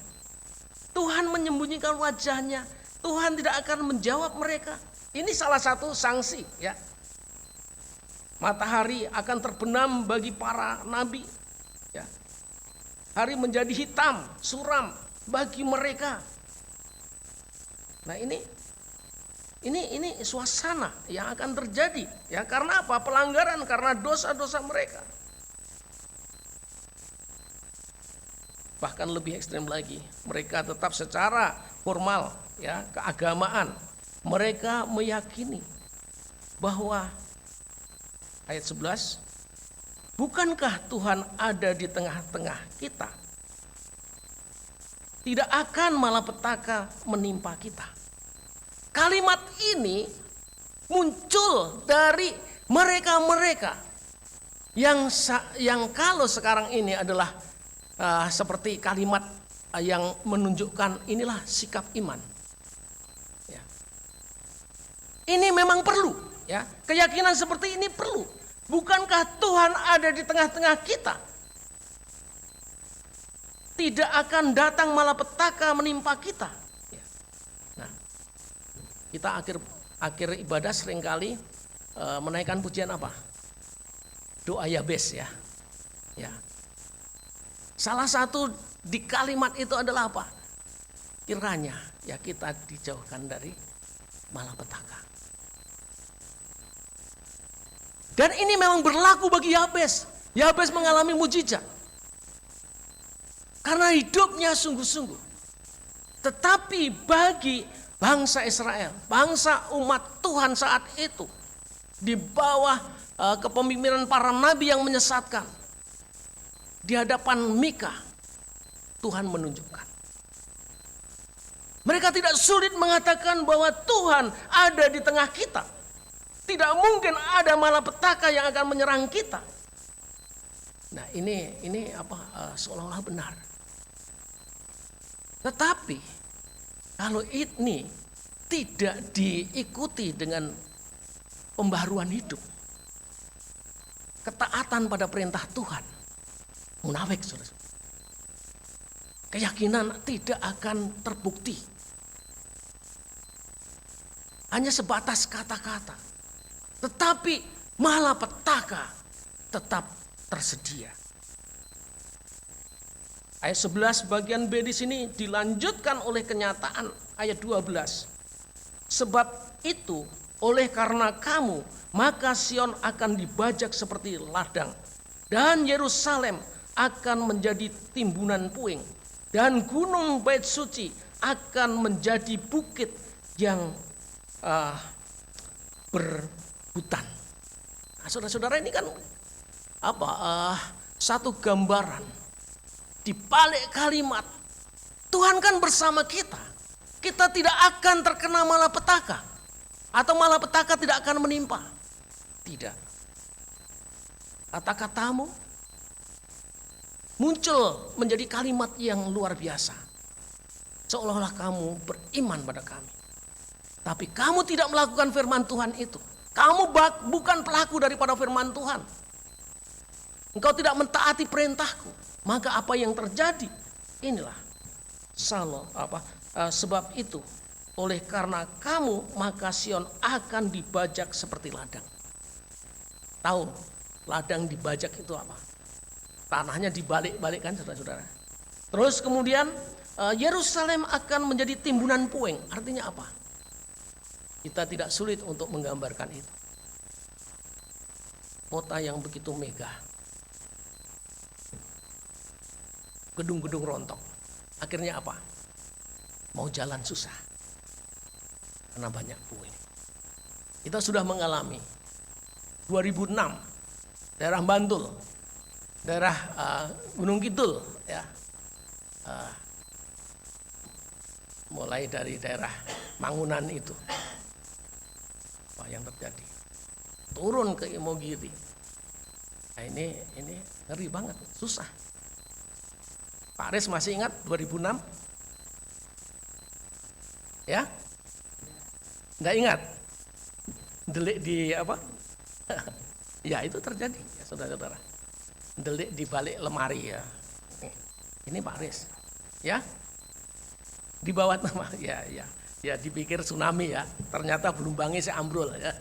Tuhan menyembunyikan wajahnya, Tuhan tidak akan menjawab mereka. Ini salah satu sanksi ya. Matahari akan terbenam bagi para nabi ya. Hari menjadi hitam, suram bagi mereka. Nah, ini suasana yang akan terjadi ya, karena apa? Pelanggaran, karena dosa-dosa mereka. Bahkan lebih ekstrem lagi, mereka tetap secara formal ya, keagamaan, mereka meyakini bahwa ayat 11, bukankah Tuhan ada di tengah-tengah kita? Tidak akan malapetaka menimpa kita. Kalimat ini muncul dari mereka-mereka yang kalau sekarang ini adalah seperti kalimat yang menunjukkan inilah sikap iman. Ya. Ini memang perlu, ya. Keyakinan seperti ini perlu. Bukankah Tuhan ada di tengah-tengah kita? Tidak akan datang malapetaka menimpa kita. Ya. Nah, kita akhir ibadah seringkali menaikkan pujian apa? Doa Yabes ya. Ya. Salah satu di kalimat itu adalah apa? Kiranya ya kita dijauhkan dari malapetaka. Dan ini memang berlaku bagi Yabes. Yabes mengalami mujizat. Karena hidupnya sungguh-sungguh. Tetapi bagi bangsa Israel, bangsa umat Tuhan saat itu, di bawah kepemimpinan para nabi yang menyesatkan, di hadapan Mika, Tuhan menunjukkan. Mereka tidak sulit mengatakan bahwa Tuhan ada di tengah kita. Tidak mungkin ada malapetaka yang akan menyerang kita. Nah, ini seolah-olah benar. Tetapi kalau ini tidak diikuti dengan pembaharuan hidup, ketaatan pada perintah Tuhan, munafik, saudara. Keyakinan tidak akan terbukti. Hanya sebatas kata-kata. Tetapi malapetaka tetap tersedia. Ayat 11 bagian B di sini dilanjutkan oleh kenyataan ayat 12. Sebab itu oleh karena kamu maka Sion akan dibajak seperti ladang dan Yerusalem akan menjadi timbunan puing dan gunung Bait Suci akan menjadi bukit yang berhutan. Nah, saudara-saudara, ini kan satu gambaran. Di balik kalimat, Tuhan kan bersama kita. Kita tidak akan terkena malapetaka. Atau malapetaka tidak akan menimpa. Tidak. Kata-katamu muncul menjadi kalimat yang luar biasa. Seolah-olah kamu beriman pada kami. Tapi kamu tidak melakukan firman Tuhan itu. Kamu bukan pelaku daripada firman Tuhan. Engkau tidak mentaati perintahku. Maka apa yang terjadi? Inilah sebab itu oleh karena kamu maka Sion akan dibajak seperti ladang. Tahu ladang dibajak itu apa? Tanahnya dibalik-balikkan, saudara-saudara. Terus kemudian Yerusalem akan menjadi timbunan puing. Artinya apa? Kita tidak sulit untuk menggambarkan itu. Kota yang begitu megah. Gedung-gedung rontok. Akhirnya apa? Mau jalan susah. Karena banyak puing. Kita sudah mengalami 2006 daerah Bantul, daerah Gunung Kidul, ya. Mulai dari daerah Mangunan itu. Apa yang terjadi? Turun ke Imogiri. Nah, ini ngeri banget, susah. Pak Aris masih ingat 2006? Ya? Enggak ingat? Delik di apa? Ya, itu terjadi, ya, saudara-saudara. Delik di balik lemari, ya. Ini Pak Aris. Ya? Di bawah nama, ya. Ya, dipikir tsunami, ya. Ternyata Belumbangi ambrol, ya.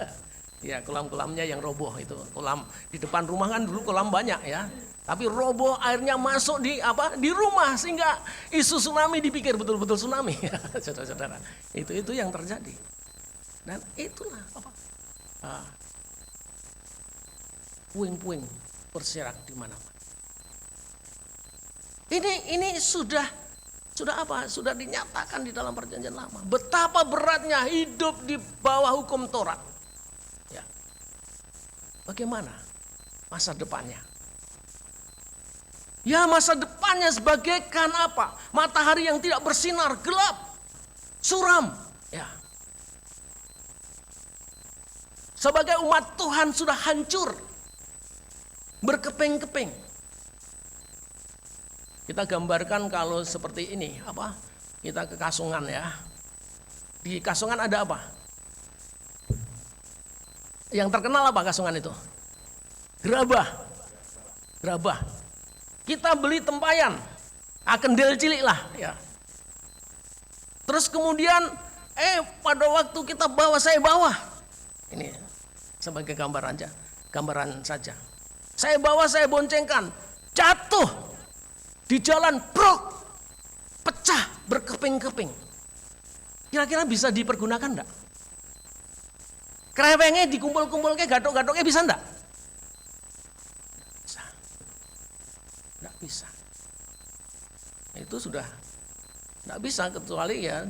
Ya, kolam-kolamnya yang roboh itu. Kolam di depan rumah kan dulu kolam banyak, ya. Tapi roboh, airnya masuk di rumah sehingga isu tsunami dipikir betul-betul tsunami. Saudara-saudara, itu yang terjadi. Dan itulah puing-puing berserak di mana-mana. Ini sudah dinyatakan di dalam perjanjian lama. Betapa beratnya hidup di bawah hukum Taurat. Ya. Bagaimana masa depannya? Ya, masa depannya sebagaikan apa? Matahari yang tidak bersinar, gelap, suram. Ya. Sebagai umat Tuhan sudah hancur, berkeping-keping. Kita gambarkan kalau seperti ini, kita ke Kasungan, ya. Di Kasungan ada apa? Yang terkenal apa Kasungan itu? Gerabah. Kita beli tempayan, kendel cilik lah, ya. Terus kemudian, pada waktu kita saya bawa. Ini sebagai gambaran saja. Saya boncengkan, jatuh di jalan, pecah, berkeping-keping. Kira-kira bisa dipergunakan enggak? Krewengnya dikumpul-kumpul kayak gatok-gatoknya bisa enggak? Enggak bisa. Itu sudah enggak bisa kecuali ya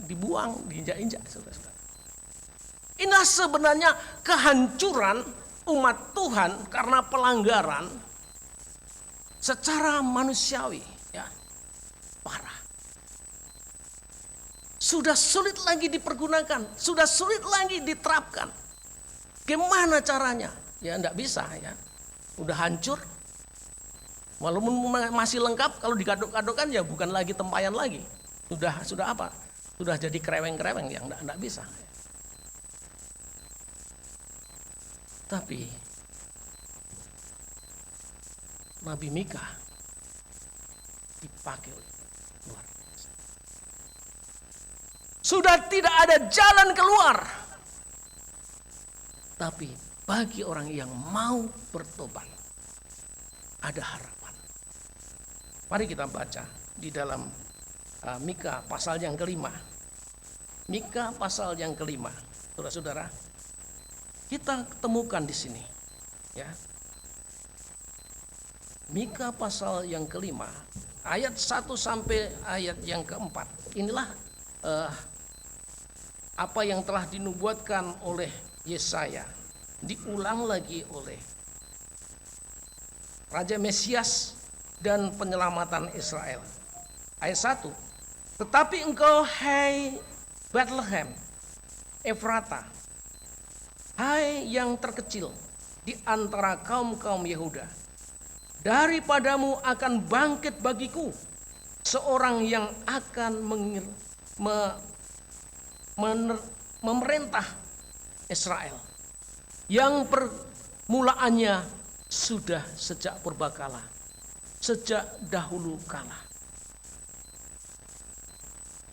dibuang, diinjak-injak. Inilah sebenarnya kehancuran umat Tuhan karena pelanggaran secara manusiawi, ya, parah. Sudah sulit lagi dipergunakan, sudah sulit lagi diterapkan. Gimana caranya? Ya enggak bisa, ya. Udah hancur. Walaupun masih lengkap, kalau digadok-gadokkan ya bukan lagi tempayan lagi. Sudah apa? Sudah jadi kreweng-kreweng yang enggak bisa. Tapi Nabi Mika dipakai oleh luar biasa. Sudah tidak ada jalan keluar. Tapi bagi orang yang mau bertobat, ada harapan. Mari kita baca di dalam Mika pasal yang kelima. Mika pasal yang kelima. Saudara-saudara, kita temukan di sini. Ya. Mika pasal yang kelima, ayat 1 sampai ayat yang keempat. Inilah apa yang telah dinubuatkan oleh Yesaya, diulang lagi oleh Raja Mesias dan penyelamatan Israel. Ayat 1, tetapi engkau hai Bethlehem Efrata, hai yang terkecil di antara kaum-kaum Yehuda, daripadamu akan bangkit bagiku seorang yang akan memerintah Israel, yang permulaannya sudah sejak purbakala, sejak dahulu kala.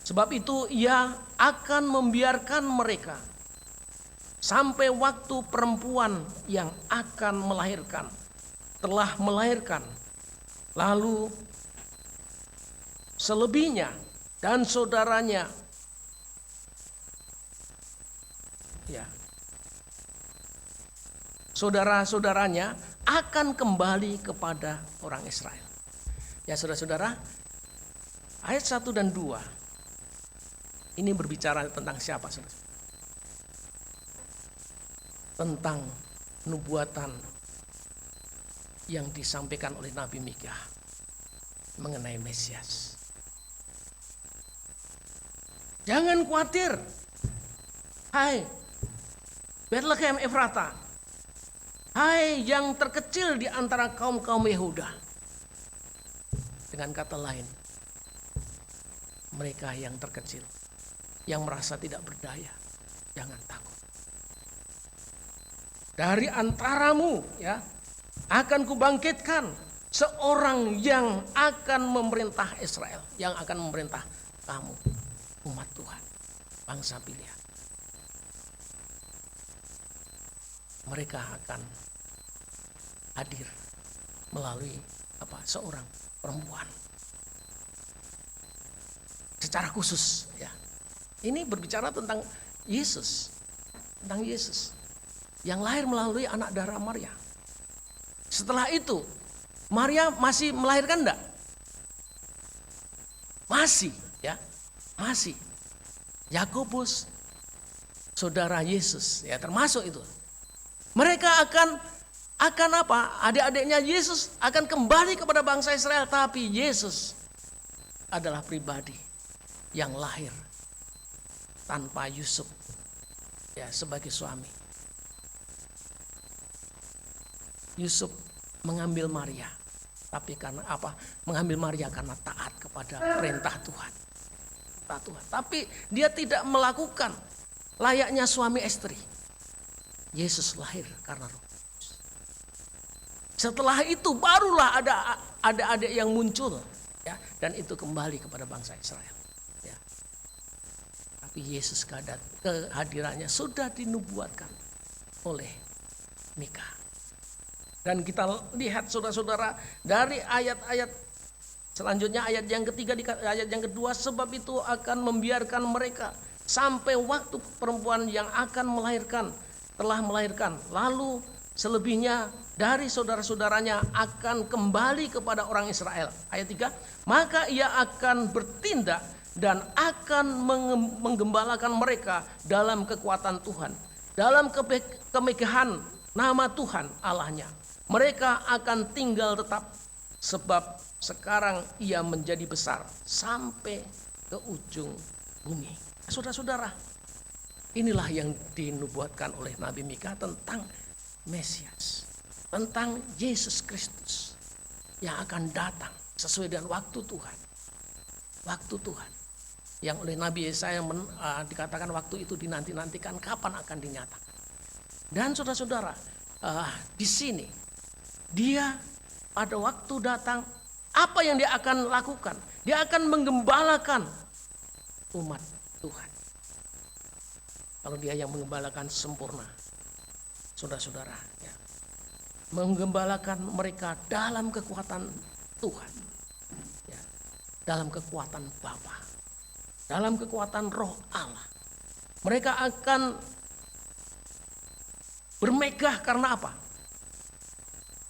Sebab itu ia akan membiarkan mereka sampai waktu perempuan yang akan melahirkan telah melahirkan, lalu selebihnya dan saudaranya saudara-saudaranya akan kembali kepada orang Israel. Ya saudara-saudara, ayat 1 dan 2 ini berbicara tentang siapa, saudara? Tentang nubuatan yang disampaikan oleh Nabi Mika mengenai Mesias. Jangan khawatir, hai Bethlehem Efrata, hai yang terkecil di antara kaum-kaum Yehuda. Dengan kata lain, mereka yang terkecil, yang merasa tidak berdaya, jangan takut. Dari antaramu ya akan kubangkitkan seorang yang akan memerintah Israel, yang akan memerintah kamu, umat Tuhan, bangsa pilihan. Mereka akan hadir melalui seorang perempuan secara khusus ya. Ini berbicara tentang Yesus, yang lahir melalui anak darah Maria. Setelah itu Maria masih melahirkan enggak? Masih ya, masih. Yakobus saudara Yesus ya, termasuk itu. Mereka akan apa? Adik-adiknya Yesus akan kembali kepada bangsa Israel, tapi Yesus adalah pribadi yang lahir tanpa Yusuf ya sebagai suami. Yusuf mengambil Maria, tapi karena apa? Mengambil Maria karena taat kepada perintah Tuhan. Tapi dia tidak melakukan layaknya suami istri. Yesus lahir karena Roh Kudus. Setelah itu barulah ada adik yang muncul ya, dan itu kembali kepada bangsa Israel. Ya. Tapi Yesus kehadirannya sudah dinubuatkan oleh Mika. Dan kita lihat saudara-saudara dari ayat-ayat selanjutnya, ayat yang ketiga, ayat yang kedua, sebab itu akan membiarkan mereka sampai waktu perempuan yang akan melahirkan telah melahirkan, lalu selebihnya dari saudara-saudaranya akan kembali kepada orang Israel. Ayat 3, maka ia akan bertindak dan akan menggembalakan mereka dalam kekuatan Tuhan, dalam kemegahan nama Tuhan Allahnya. Mereka akan tinggal tetap, sebab sekarang ia menjadi besar sampai ke ujung bumi. Saudara-saudara, inilah yang dinubuatkan oleh Nabi Mika tentang Mesias, tentang Yesus Kristus yang akan datang sesuai dengan waktu Tuhan. Waktu Tuhan yang oleh Nabi Yesaya dikatakan waktu itu dinanti-nantikan, kapan akan dinyatakan. Dan saudara-saudara, di sini dia pada waktu datang, apa yang dia akan lakukan? Dia akan menggembalakan umat Tuhan. Kalau dia yang menggembalakan sempurna, saudara-saudara, ya, menggembalakan mereka dalam kekuatan Tuhan, ya, dalam kekuatan Bapa, dalam kekuatan Roh Allah. Mereka akan bermegah karena apa?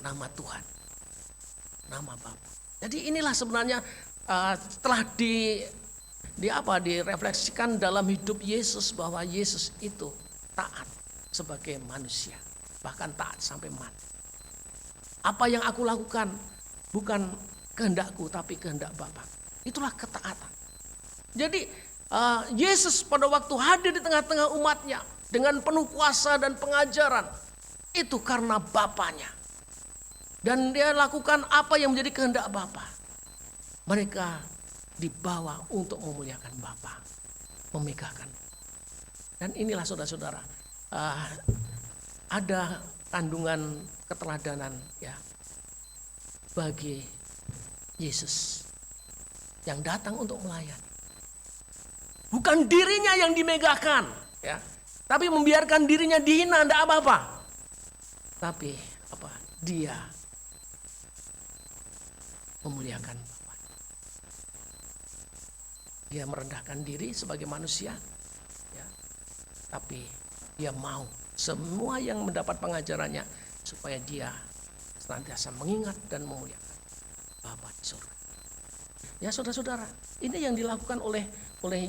Nama Tuhan, nama Bapa. Jadi inilah sebenarnya setelah direfleksikan dalam hidup Yesus, bahwa Yesus itu taat sebagai manusia, bahkan taat sampai mati. Apa yang aku lakukan bukan kehendakku tapi kehendak Bapa. Itulah ketaatan. Jadi Yesus pada waktu hadir di tengah-tengah umatnya dengan penuh kuasa dan pengajaran, itu karena Bapanya. Dan dia lakukan apa yang menjadi kehendak Bapa. Mereka dibawa untuk memuliakan Bapa, memegahkan. Dan inilah saudara-saudara, ada kandungan keteladanan ya bagi Yesus yang datang untuk melayani. Bukan dirinya yang dimegahkan, ya, tapi membiarkan dirinya dihina, tidak apa-apa. Tapi apa? Dia memuliakan Bapa. Dia merendahkan diri sebagai manusia, ya, tapi dia mau semua yang mendapat pengajarannya supaya dia senantiasa mengingat dan memuliakan Bapa di surga. Ya saudara-saudara, ini yang dilakukan oleh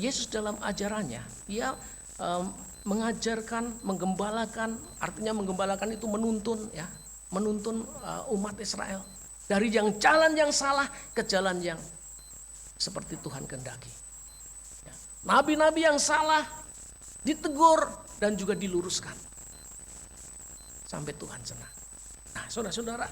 Yesus dalam ajarannya. Dia mengajarkan, menggembalakan, artinya menggembalakan itu menuntun, ya, menuntun umat Israel dari jalan yang salah ke jalan yang seperti Tuhan kehendaki. Ya. Nabi-nabi yang salah ditegur dan juga diluruskan sampai Tuhan senang. Nah, saudara-saudara,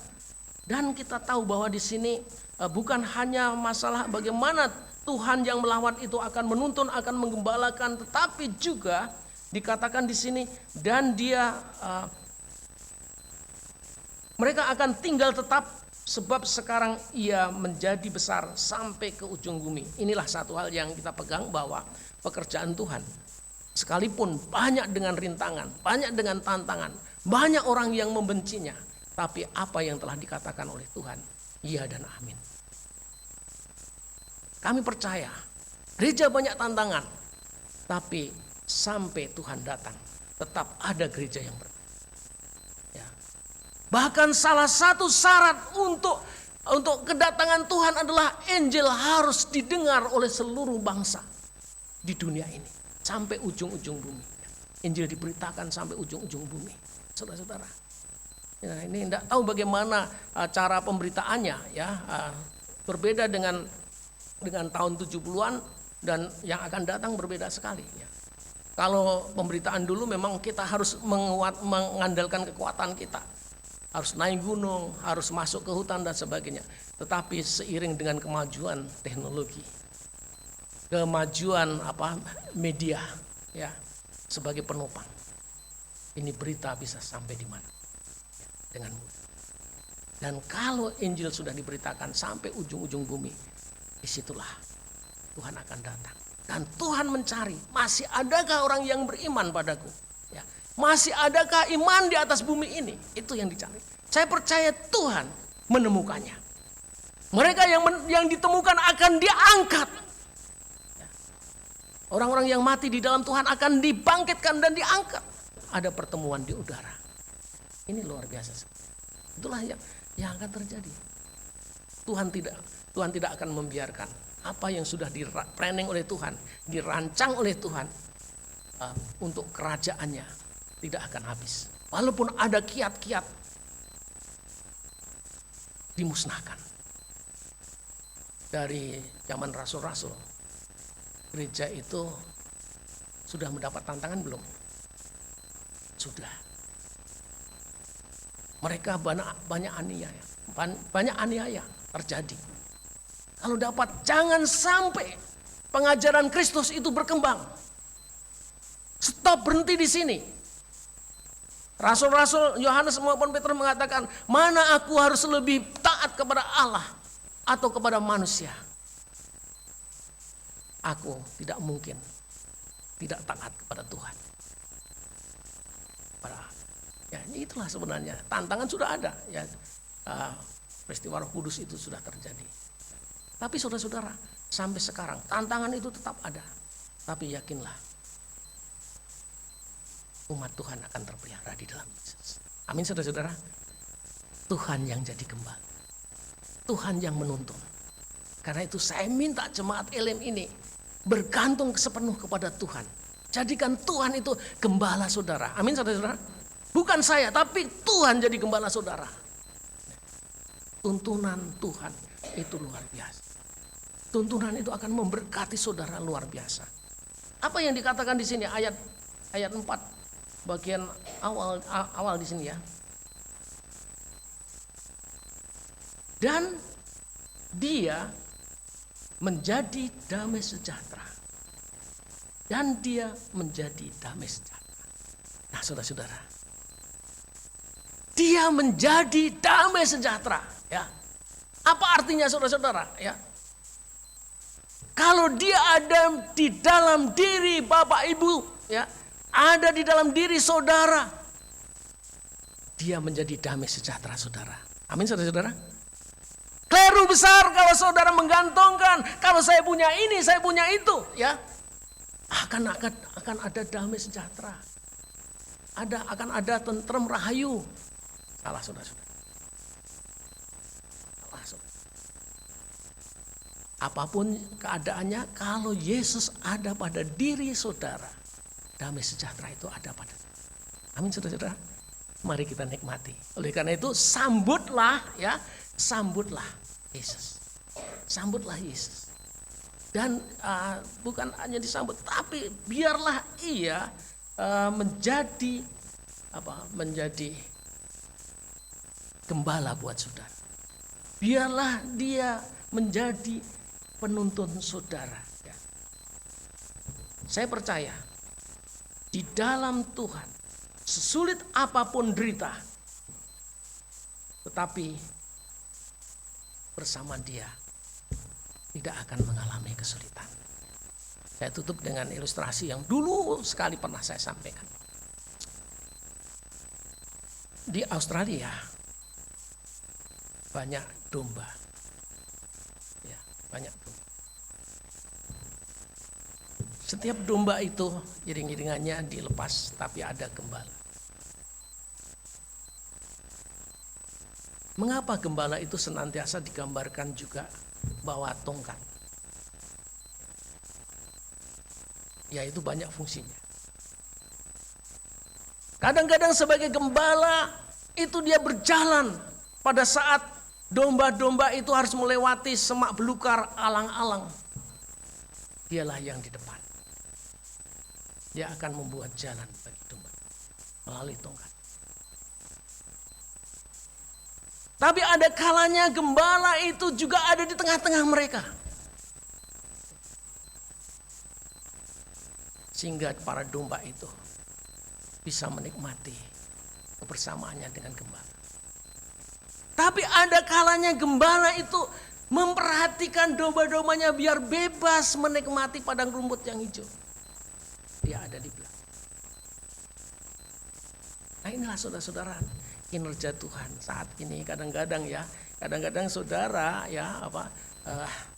dan kita tahu bahwa di sini bukan hanya masalah bagaimana Tuhan yang melawan itu akan menuntun, akan menggembalakan, tetapi juga dikatakan di sini dan dia mereka akan tinggal tetap sebab sekarang ia menjadi besar sampai ke ujung bumi. Inilah satu hal yang kita pegang, bahwa pekerjaan Tuhan sekalipun banyak dengan rintangan, banyak dengan tantangan, banyak orang yang membencinya, tapi apa yang telah dikatakan oleh Tuhan, iya dan amin. Kami percaya gereja banyak tantangan, tapi sampai Tuhan datang tetap ada gereja yang berbeda. Ya. Bahkan salah satu syarat untuk kedatangan Tuhan adalah Injil harus didengar oleh seluruh bangsa di dunia ini sampai ujung-ujung bumi. Injil diberitakan sampai ujung-ujung bumi, saudara-saudara. Ya, ini tidak tahu bagaimana cara pemberitaannya, ya, berbeda dengan tahun 70-an dan yang akan datang berbeda sekali. Ya. Kalau pemberitaan dulu memang kita harus mengandalkan kekuatan kita, harus naik gunung, harus masuk ke hutan dan sebagainya. Tetapi seiring dengan kemajuan teknologi, kemajuan media, ya, sebagai penopang, ini berita bisa sampai di mana, ya, dengan mudah. Dan kalau Injil sudah diberitakan sampai ujung-ujung bumi, disitulah Tuhan akan datang. Dan Tuhan mencari, masih adakah orang yang beriman padaku? Ya, masih adakah iman di atas bumi ini? Itu yang dicari. Saya percaya Tuhan menemukannya. Mereka yang ditemukan akan diangkat. Ya. Orang-orang yang mati di dalam Tuhan akan dibangkitkan dan diangkat. Ada pertemuan di udara. Ini luar biasa. Itulah yang akan terjadi. Tuhan tidak akan membiarkan apa yang sudah di-planning oleh Tuhan, dirancang oleh Tuhan untuk kerajaannya tidak akan habis. Walaupun ada kiat-kiat dimusnahkan. Dari zaman rasul-rasul, gereja itu sudah mendapat tantangan belum? Sudah. Mereka banyak aniaya terjadi. Kalau dapat, jangan sampai pengajaran Kristus itu berkembang. Stop, berhenti di sini. Rasul-rasul Yohanes maupun Petrus mengatakan, mana aku harus lebih taat kepada Allah atau kepada manusia, aku tidak mungkin tidak taat kepada Tuhan. Ya, itulah sebenarnya tantangan sudah ada ya. Peristiwa Roh Kudus itu sudah terjadi. Tapi saudara-saudara, sampai sekarang tantangan itu tetap ada. Tapi yakinlah, umat Tuhan akan terpelihara di dalam Yesus. Amin saudara-saudara. Tuhan yang jadi gembala, Tuhan yang menuntun. Karena itu saya minta jemaat Elim ini bergantung sepenuh kepada Tuhan. Jadikan Tuhan itu gembala saudara. Amin saudara-saudara. Bukan saya, tapi Tuhan jadi gembala saudara. Tuntunan Tuhan itu luar biasa. Tuntunan itu akan memberkati saudara luar biasa. Apa yang dikatakan di sini ayat 4 bagian awal di sini ya. Dan dia menjadi damai sejahtera. Dan dia menjadi damai sejahtera. Nah, saudara-saudara, dia menjadi damai sejahtera, ya. Apa artinya saudara-saudara, ya? Kalau dia ada di dalam diri Bapak Ibu, ya, ada di dalam diri saudara, dia menjadi damai sejahtera saudara. Amin saudara-saudara. Keliru besar kalau saudara menggantungkan, kalau saya punya ini, saya punya itu, ya. Akan ada damai sejahtera. Akan ada tentrem rahayu. Salah saudara-saudara. Salah saudara. Apapun keadaannya, kalau Yesus ada pada diri saudara, damai sejahtera itu ada pada. Amin saudara-saudara. Mari kita nikmati. Oleh karena itu sambutlah ya, sambutlah Yesus. Sambutlah Yesus. Dan bukan hanya disambut, tapi biarlah ia menjadi gembala buat saudara. Biarlah dia menjadi penuntun saudara. Ya. Saya percaya di dalam Tuhan, sesulit apapun derita, tetapi bersama dia tidak akan mengalami kesulitan. Saya tutup dengan ilustrasi yang dulu sekali pernah saya sampaikan. Di Australia banyak domba. Ya, banyak domba. Setiap domba itu iring-iringannya dilepas, tapi ada gembala. Mengapa gembala itu senantiasa digambarkan juga bawa tongkat? Yaitu banyak fungsinya. Kadang-kadang sebagai gembala itu dia berjalan pada saat domba-domba itu harus melewati semak belukar alang-alang. Dialah yang di depan. Dia akan membuat jalan bagi domba melalui tongkat. Tapi ada kalanya gembala itu juga ada di tengah-tengah mereka. Sehingga para domba itu bisa menikmati kebersamaannya dengan gembala. Tapi ada kalanya gembala itu memperhatikan domba-dombanya biar bebas menikmati padang rumput yang hijau. Dia ada di belakang. Nah, inilah saudara-saudara kinerja Tuhan saat ini. Kadang-kadang saudara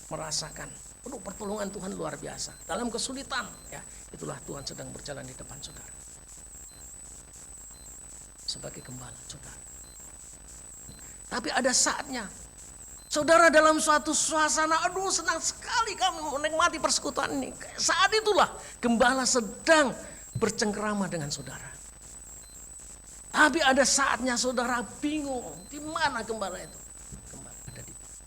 merasakan pertolongan Tuhan luar biasa dalam kesulitan, ya. Itulah Tuhan sedang berjalan di depan saudara sebagai gembala saudara. Tapi ada saatnya saudara dalam suatu suasana, aduh senang sekali kami menikmati persekutuan ini. Saat itulah gembala sedang bercengkerama dengan saudara. Tapi ada saatnya saudara bingung, di mana gembala itu? Gembala ada di mana?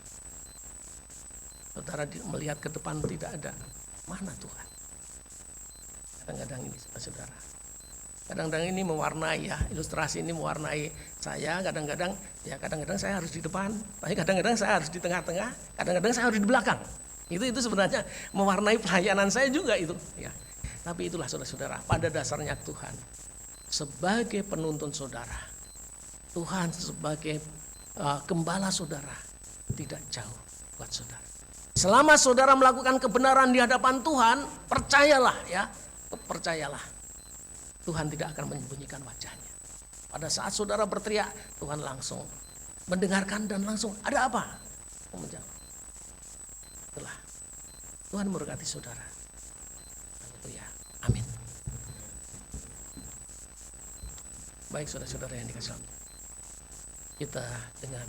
Saudara melihat ke depan tidak ada, mana Tuhan? Kadang-kadang ini saudara. Kadang-kadang ini mewarnai ya, ilustrasi ini mewarnai saya. Kadang-kadang saya harus di depan, tapi kadang-kadang saya harus di tengah-tengah, kadang-kadang saya harus di belakang. Itu sebenarnya mewarnai pelayanan saya juga itu. Ya. Tapi itulah saudara-saudara, pada dasarnya Tuhan sebagai penuntun saudara, Tuhan sebagai gembala saudara, tidak jauh buat saudara. Selama saudara melakukan kebenaran di hadapan Tuhan, percayalah ya, percayalah. Tuhan tidak akan menyembunyikan wajahnya. Pada saat saudara berteriak, Tuhan langsung mendengarkan dan langsung ada apa? Menjawab. Itulah. Tuhan memberkati saudara. Haleluya. Amin. Baik saudara-saudara yang dikasihi Allah, kita dengan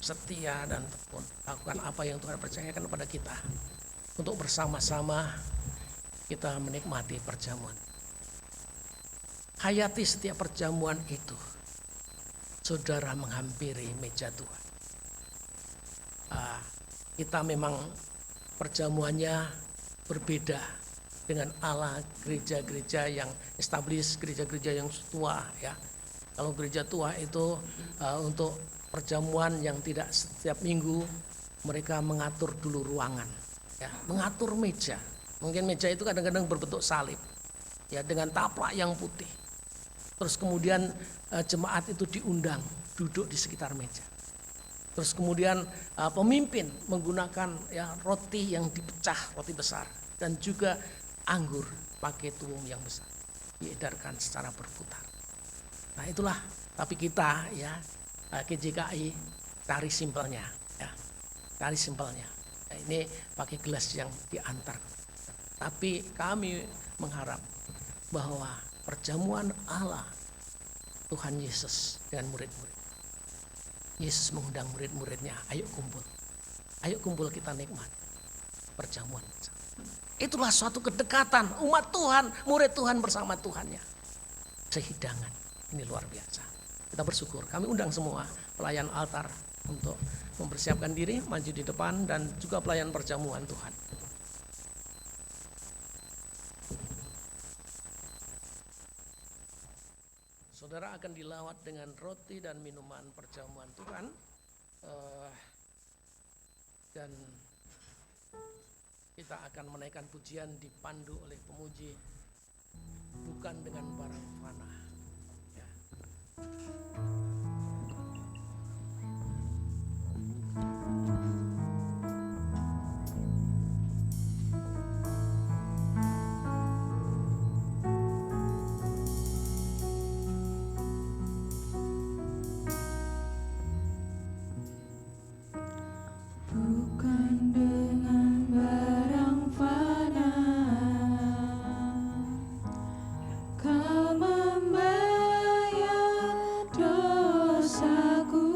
setia dan tekun lakukan apa yang Tuhan percayakan kepada kita untuk bersama-sama kita menikmati perjamuan. Hayati setiap perjamuan itu, saudara menghampiri meja Tuhan. Kita memang perjamuannya berbeda dengan ala gereja-gereja yang established, gereja-gereja yang tua ya. Kalau gereja tua itu untuk perjamuan yang tidak setiap minggu, mereka mengatur dulu ruangan, ya, mengatur meja. Mungkin meja itu kadang-kadang berbentuk salib, ya, dengan taplak yang putih. Terus kemudian jemaat itu diundang duduk di sekitar meja. Terus kemudian pemimpin menggunakan ya roti yang dipecah, roti besar, dan juga anggur pakai tuung yang besar, diedarkan secara berputar. Nah itulah, tapi kita ya GJKI cari simpelnya, ya, cari simpelnya. Nah, ini pakai gelas yang diantar. Tapi kami mengharap bahwa perjamuan Allah Tuhan Yesus dengan murid-murid. Yesus mengundang murid-muridnya, ayo kumpul kita nikmat perjamuan. Itulah suatu kedekatan umat Tuhan, murid Tuhan bersama Tuhannya. Sehidangan. Ini luar biasa. Kita bersyukur. Kami undang semua pelayan altar untuk mempersiapkan diri, maju di depan, dan juga pelayan perjamuan Tuhan. Saudara akan dilawat dengan roti dan minuman perjamuan Tuhan. Dan kita akan menaikkan pujian dipandu oleh pemuji, bukan dengan barang fana. Bukan dengan barang fana Kau membayar dosaku,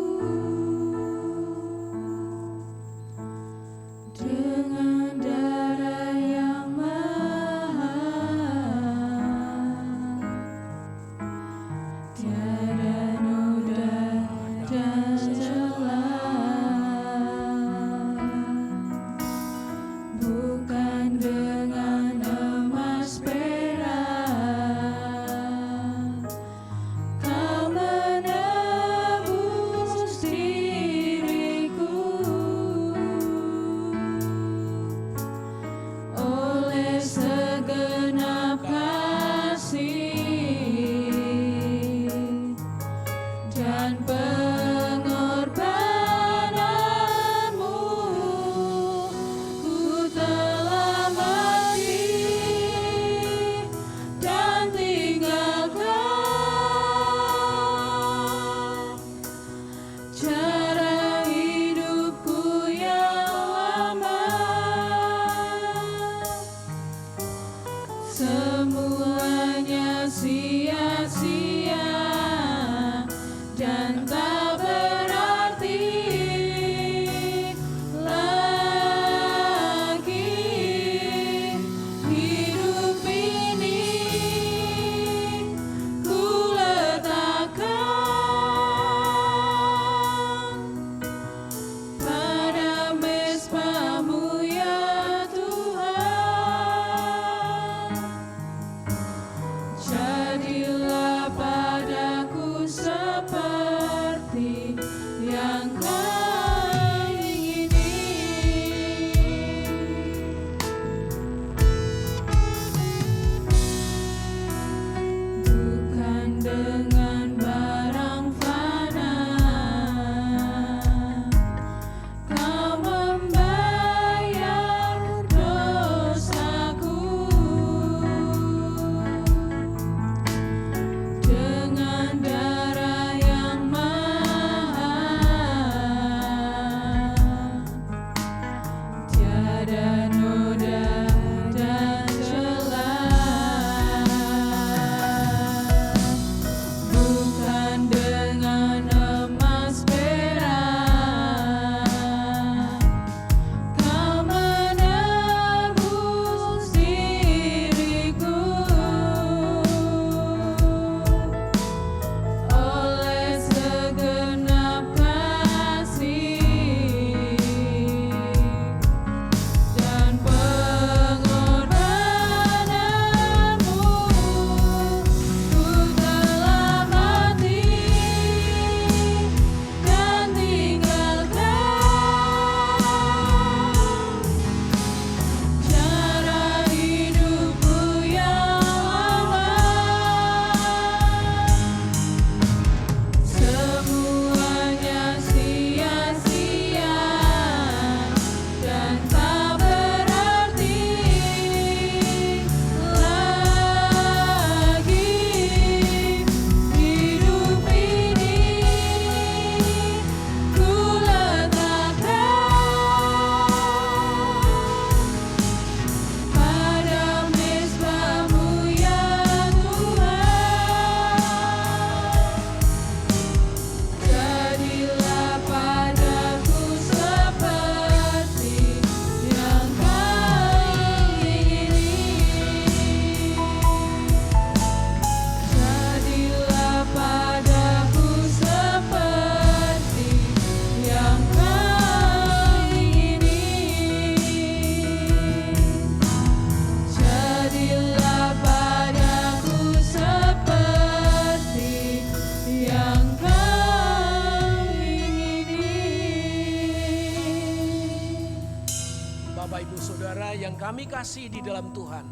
Bapak Ibu Saudara yang kami kasih di dalam Tuhan,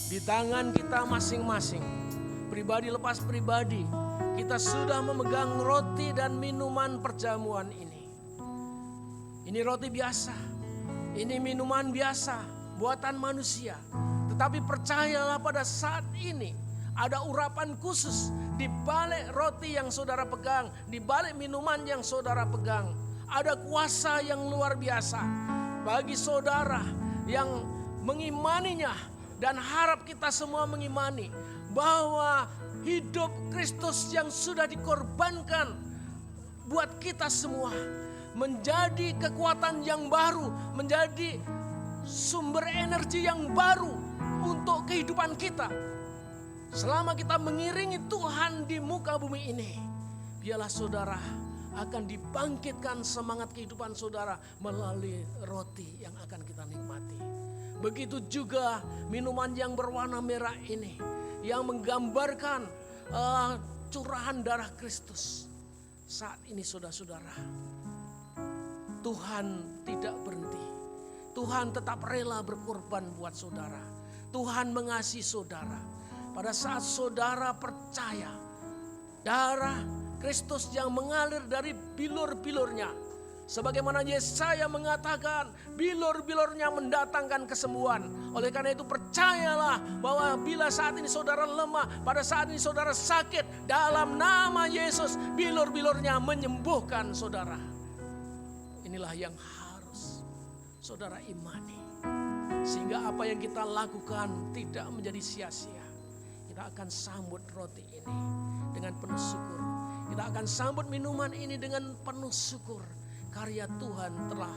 di tangan kita masing-masing, pribadi lepas pribadi, kita sudah memegang roti dan minuman perjamuan ini. Ini roti biasa, ini minuman biasa, buatan manusia. Tetapi percayalah pada saat ini ada urapan khusus di balik roti yang saudara pegang, di balik minuman yang saudara pegang. Ada kuasa yang luar biasa bagi saudara yang mengimaninya, dan harap kita semua mengimani bahwa hidup Kristus yang sudah dikorbankan buat kita semua menjadi kekuatan yang baru, menjadi sumber energi yang baru untuk kehidupan kita. Selama kita mengiringi Tuhan di muka bumi ini, biarlah saudara akan dibangkitkan semangat kehidupan saudara melalui roti yang akan kita nikmati. Begitu juga minuman yang berwarna merah ini yang menggambarkan curahan darah Kristus. Saat ini saudara-saudara, Tuhan tidak berhenti. Tuhan tetap rela berkorban buat saudara. Tuhan mengasihi saudara. Pada saat saudara percaya, darah Kristus yang mengalir dari bilur-bilurnya, sebagaimana Yesaya mengatakan, bilur-bilurnya mendatangkan kesembuhan. Oleh karena itu percayalah bahwa bila saat ini saudara lemah, pada saat ini saudara sakit, dalam nama Yesus bilur-bilurnya menyembuhkan saudara. Inilah yang harus saudara imani, sehingga apa yang kita lakukan tidak menjadi sia-sia. Kita akan sambut roti ini dengan penuh syukur. Kita akan sambut minuman ini dengan penuh syukur. Karya Tuhan telah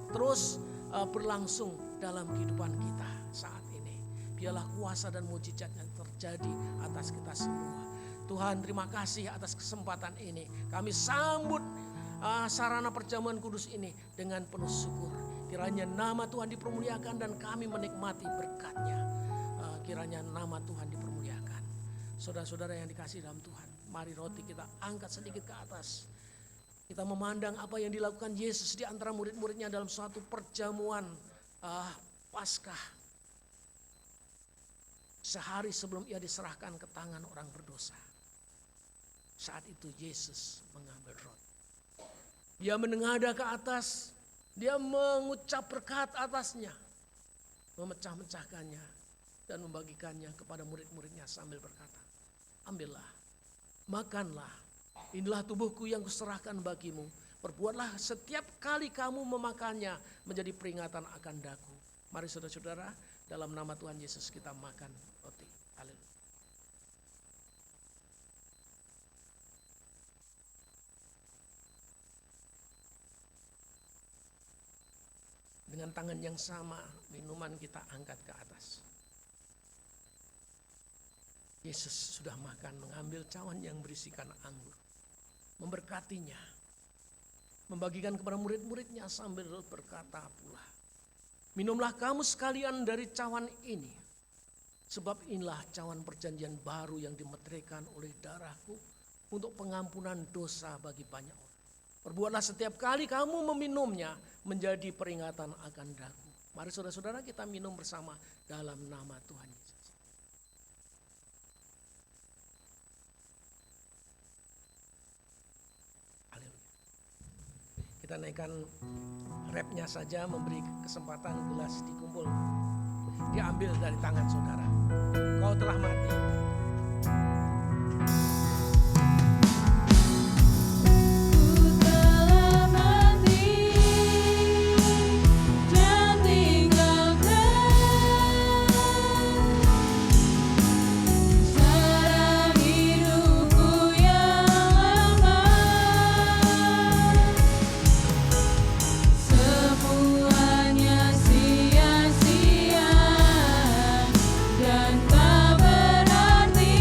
terus berlangsung dalam kehidupan kita saat ini. Biarlah kuasa dan mujizatnya terjadi atas kita semua. Tuhan, terima kasih atas kesempatan ini. Kami sambut sarana perjamuan kudus ini dengan penuh syukur. Kiranya nama Tuhan dipermuliakan dan kami menikmati berkat-Nya. Kiranya nama Tuhan dipermuliakan. Saudara-saudara yang dikasihi dalam Tuhan, mari roti kita angkat sedikit ke atas. Kita memandang apa yang dilakukan Yesus di antara murid-muridnya dalam suatu perjamuan Paskah. Sehari sebelum ia diserahkan ke tangan orang berdosa. Saat itu Yesus mengambil roti. Dia menengadah ke atas, dia mengucap berkat atasnya, memecah-mecahkannya dan membagikannya kepada murid-muridnya sambil berkata, ambillah, makanlah, inilah tubuhku yang kuserahkan bagimu. Perbuatlah setiap kali kamu memakannya menjadi peringatan akan daku. Mari saudara-saudara, dalam nama Tuhan Yesus kita makan roti. Haleluya. Dengan tangan yang sama, minuman kita angkat ke atas. Yesus sudah makan, mengambil cawan yang berisikan anggur, memberkatinya, membagikan kepada murid-muridnya sambil berkata pula, minumlah kamu sekalian dari cawan ini, sebab inilah cawan perjanjian baru yang dimeteraikan oleh darahku untuk pengampunan dosa bagi banyak orang. Perbuatlah setiap kali kamu meminumnya menjadi peringatan akan daku. Mari saudara-saudara kita minum bersama dalam nama Tuhan Yesus. Kita naikkan rapnya saja, memberi kesempatan gelas dikumpul, diambil dari tangan saudara. Kau telah mati. Dan tak berarti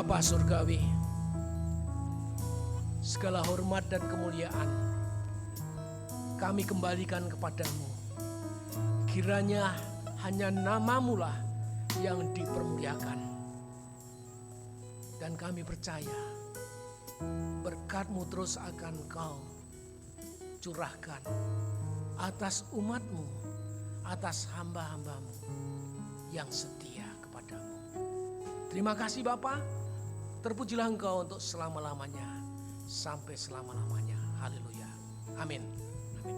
Bapa Surgawi, segala hormat dan kemuliaan kami kembalikan kepadamu. Kiranya hanya namamu lah yang dipermuliakan. Dan kami percaya berkat-Mu terus akan Kau curahkan atas umat-Mu, atas hamba-hamba-Mu yang setia kepadamu. Terima kasih Bapa, terpujilah Engkau untuk selama-lamanya, sampai selama-lamanya. Haleluya. Amin. Amin.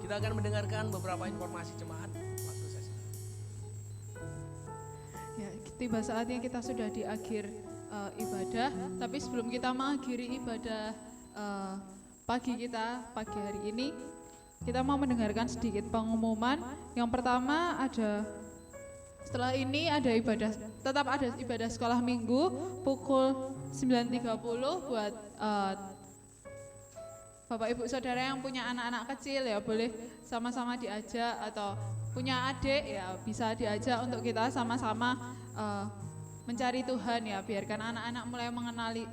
Kita akan mendengarkan beberapa informasi jemaat. Waktu sesi. Ya, tiba saatnya kita sudah di akhir ibadah, tapi sebelum kita mengakhiri ibadah pagi hari ini, kita mau mendengarkan sedikit pengumuman. Yang pertama setelah ini tetap ada ibadah sekolah minggu pukul 9.30 buat Bapak Ibu Saudara yang punya anak-anak kecil ya boleh sama-sama diajak, atau punya adik ya bisa diajak untuk kita sama-sama mencari Tuhan ya. Biarkan anak-anak mulai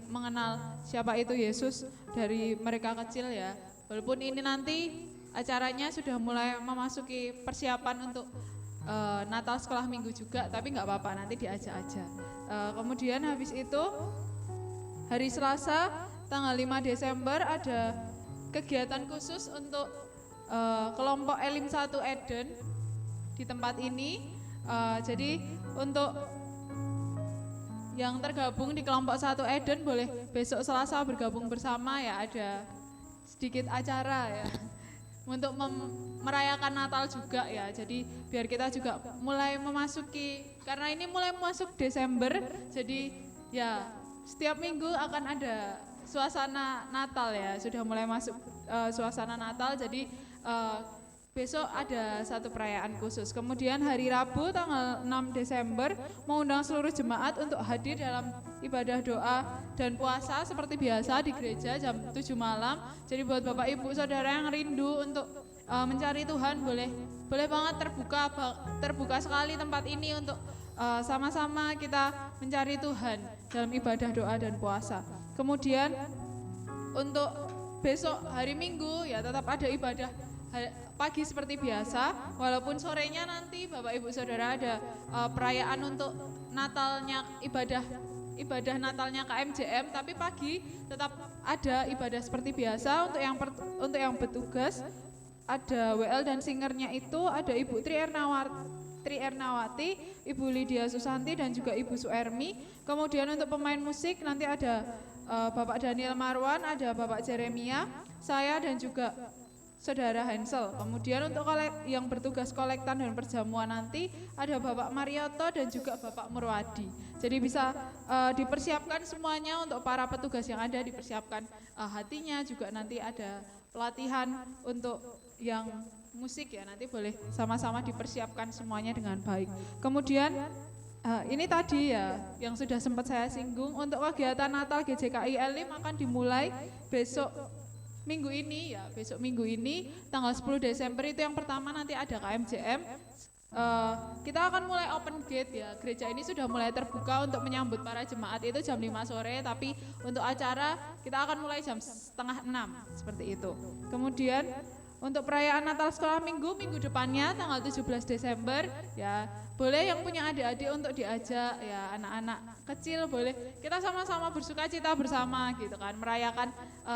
mengenal siapa itu Yesus dari mereka kecil ya. Walaupun ini nanti acaranya sudah mulai memasuki persiapan untuk Natal sekolah minggu juga, tapi nggak apa-apa, nanti diajak aja. Kemudian habis itu hari Selasa tanggal 5 Desember ada kegiatan khusus untuk kelompok Elim 1 Eden di tempat ini. Jadi untuk yang tergabung di kelompok 1 Eden boleh besok Selasa bergabung bersama ya, ada sedikit acara ya untuk merayakan Natal juga ya. Jadi biar kita juga mulai memasuki, karena ini mulai masuk Desember, jadi ya setiap minggu akan ada suasana Natal ya, sudah mulai masuk suasana Natal. Jadi besok ada satu perayaan khusus. Kemudian hari Rabu tanggal 6 Desember mengundang seluruh jemaat untuk hadir dalam ibadah doa dan puasa seperti biasa di gereja jam 7 malam. Jadi buat Bapak Ibu Saudara yang rindu untuk mencari Tuhan, boleh banget terbuka sekali tempat ini untuk sama-sama kita mencari Tuhan dalam ibadah doa dan puasa. Kemudian untuk besok hari Minggu ya tetap ada ibadah pagi seperti biasa, walaupun sorenya nanti Bapak Ibu Saudara ada perayaan untuk Natalnya, ibadah Natalnya KMJM, tapi pagi tetap ada ibadah seperti biasa. Untuk yang bertugas ada WL dan singernya itu ada Ibu Tri Ernawati, Ibu Lydia Susanti dan juga Ibu Suermi. Kemudian untuk pemain musik nanti ada Bapak Daniel Marwan, ada Bapak Jeremia, saya dan juga Saudara Hansel. Kemudian untuk yang bertugas kolektan dan perjamuan nanti ada Bapak Marioto dan juga Bapak Murwadi. Jadi bisa dipersiapkan semuanya untuk para petugas yang ada, dipersiapkan hatinya, juga nanti ada pelatihan untuk yang musik ya, nanti boleh sama-sama dipersiapkan semuanya dengan baik. Kemudian ini tadi ya yang sudah sempat saya singgung, untuk kegiatan Natal GJKI Elim akan dimulai besok minggu ini tanggal 10 Desember itu yang pertama nanti ada KMJM. Kita akan mulai open gate ya, gereja ini sudah mulai terbuka untuk menyambut para jemaat itu jam 5 sore, tapi untuk acara kita akan mulai jam 5:30 seperti itu. Kemudian untuk perayaan Natal sekolah minggu depannya tanggal 17 Desember ya, boleh yang punya adik-adik untuk diajak ya, anak-anak kecil boleh kita sama-sama bersuka cita bersama gitu kan, merayakan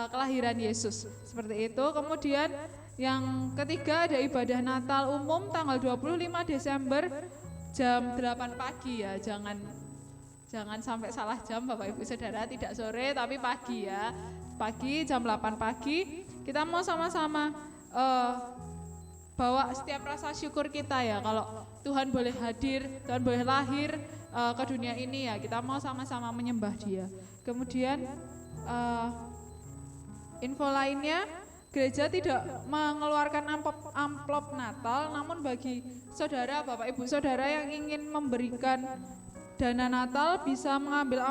kelahiran Yesus seperti itu. Kemudian yang ketiga ada ibadah Natal umum tanggal 25 Desember jam 8 pagi ya, jangan sampai salah jam Bapak Ibu Saudara, tidak sore tapi pagi ya, pagi jam 8 pagi kita mau sama-sama bawa setiap rasa syukur kita ya, kalau Tuhan boleh hadir, Tuhan boleh lahir ke dunia ini ya, kita mau sama-sama menyembah Dia. Kemudian info lainnya, gereja tidak mengeluarkan amplop Natal, namun bagi saudara, Bapak Ibu Saudara yang ingin memberikan dana Natal bisa mengambil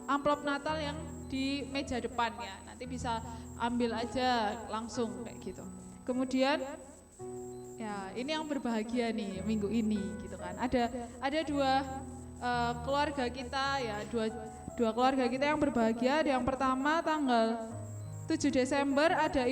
amplop Natal yang di meja depan ya, nanti bisa ambil aja langsung kayak gitu. Kemudian ya ini yang berbahagia nih minggu ini gitu kan, ada keluarga kita ya, dua keluarga kita yang berbahagia. Yang pertama tanggal 7 Desember ada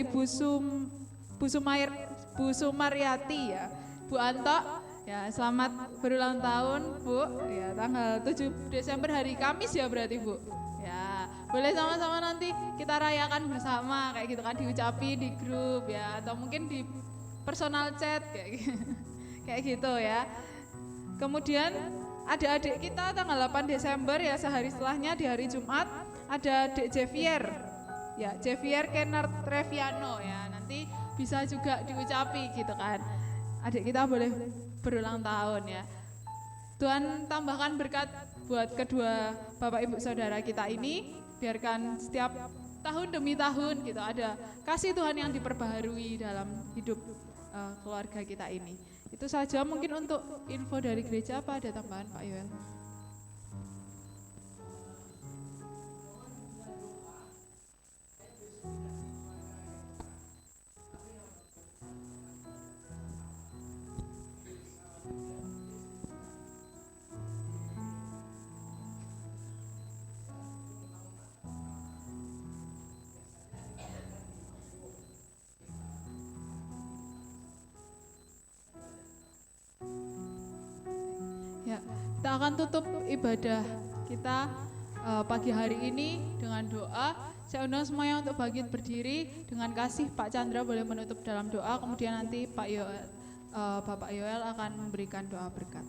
Bu Sumaryati ya, Bu Anto ya, selamat berulang tahun Bu ya, tanggal 7 Desember hari Kamis ya berarti Bu ya, boleh sama-sama nanti kita rayakan bersama kayak gitu kan, diucapi di grup ya, atau mungkin di personal chat kayak gitu. Kayak gitu ya. Kemudian ada adik kita tanggal 8 Desember ya, sehari setelahnya di hari Jumat ada Dek Javier ya, Javier Kennard Treviano ya, nanti bisa juga diucapi gitu kan, adik kita boleh berulang tahun ya. Tuhan tambahkan berkat buat kedua Bapak Ibu Saudara kita ini, biarkan setiap tahun demi tahun gitu ada kasih Tuhan yang diperbaharui dalam hidup keluarga kita ini. Itu saja mungkin untuk info dari gereja. Apa ada tambahan Pak Yoel? Ya, kita akan tutup ibadah kita pagi hari ini dengan doa. Saya undang semuanya untuk bangkit berdiri dengan kasih. Pak Chandra boleh menutup dalam doa, kemudian nanti Bapak Yoel akan memberikan doa berkat.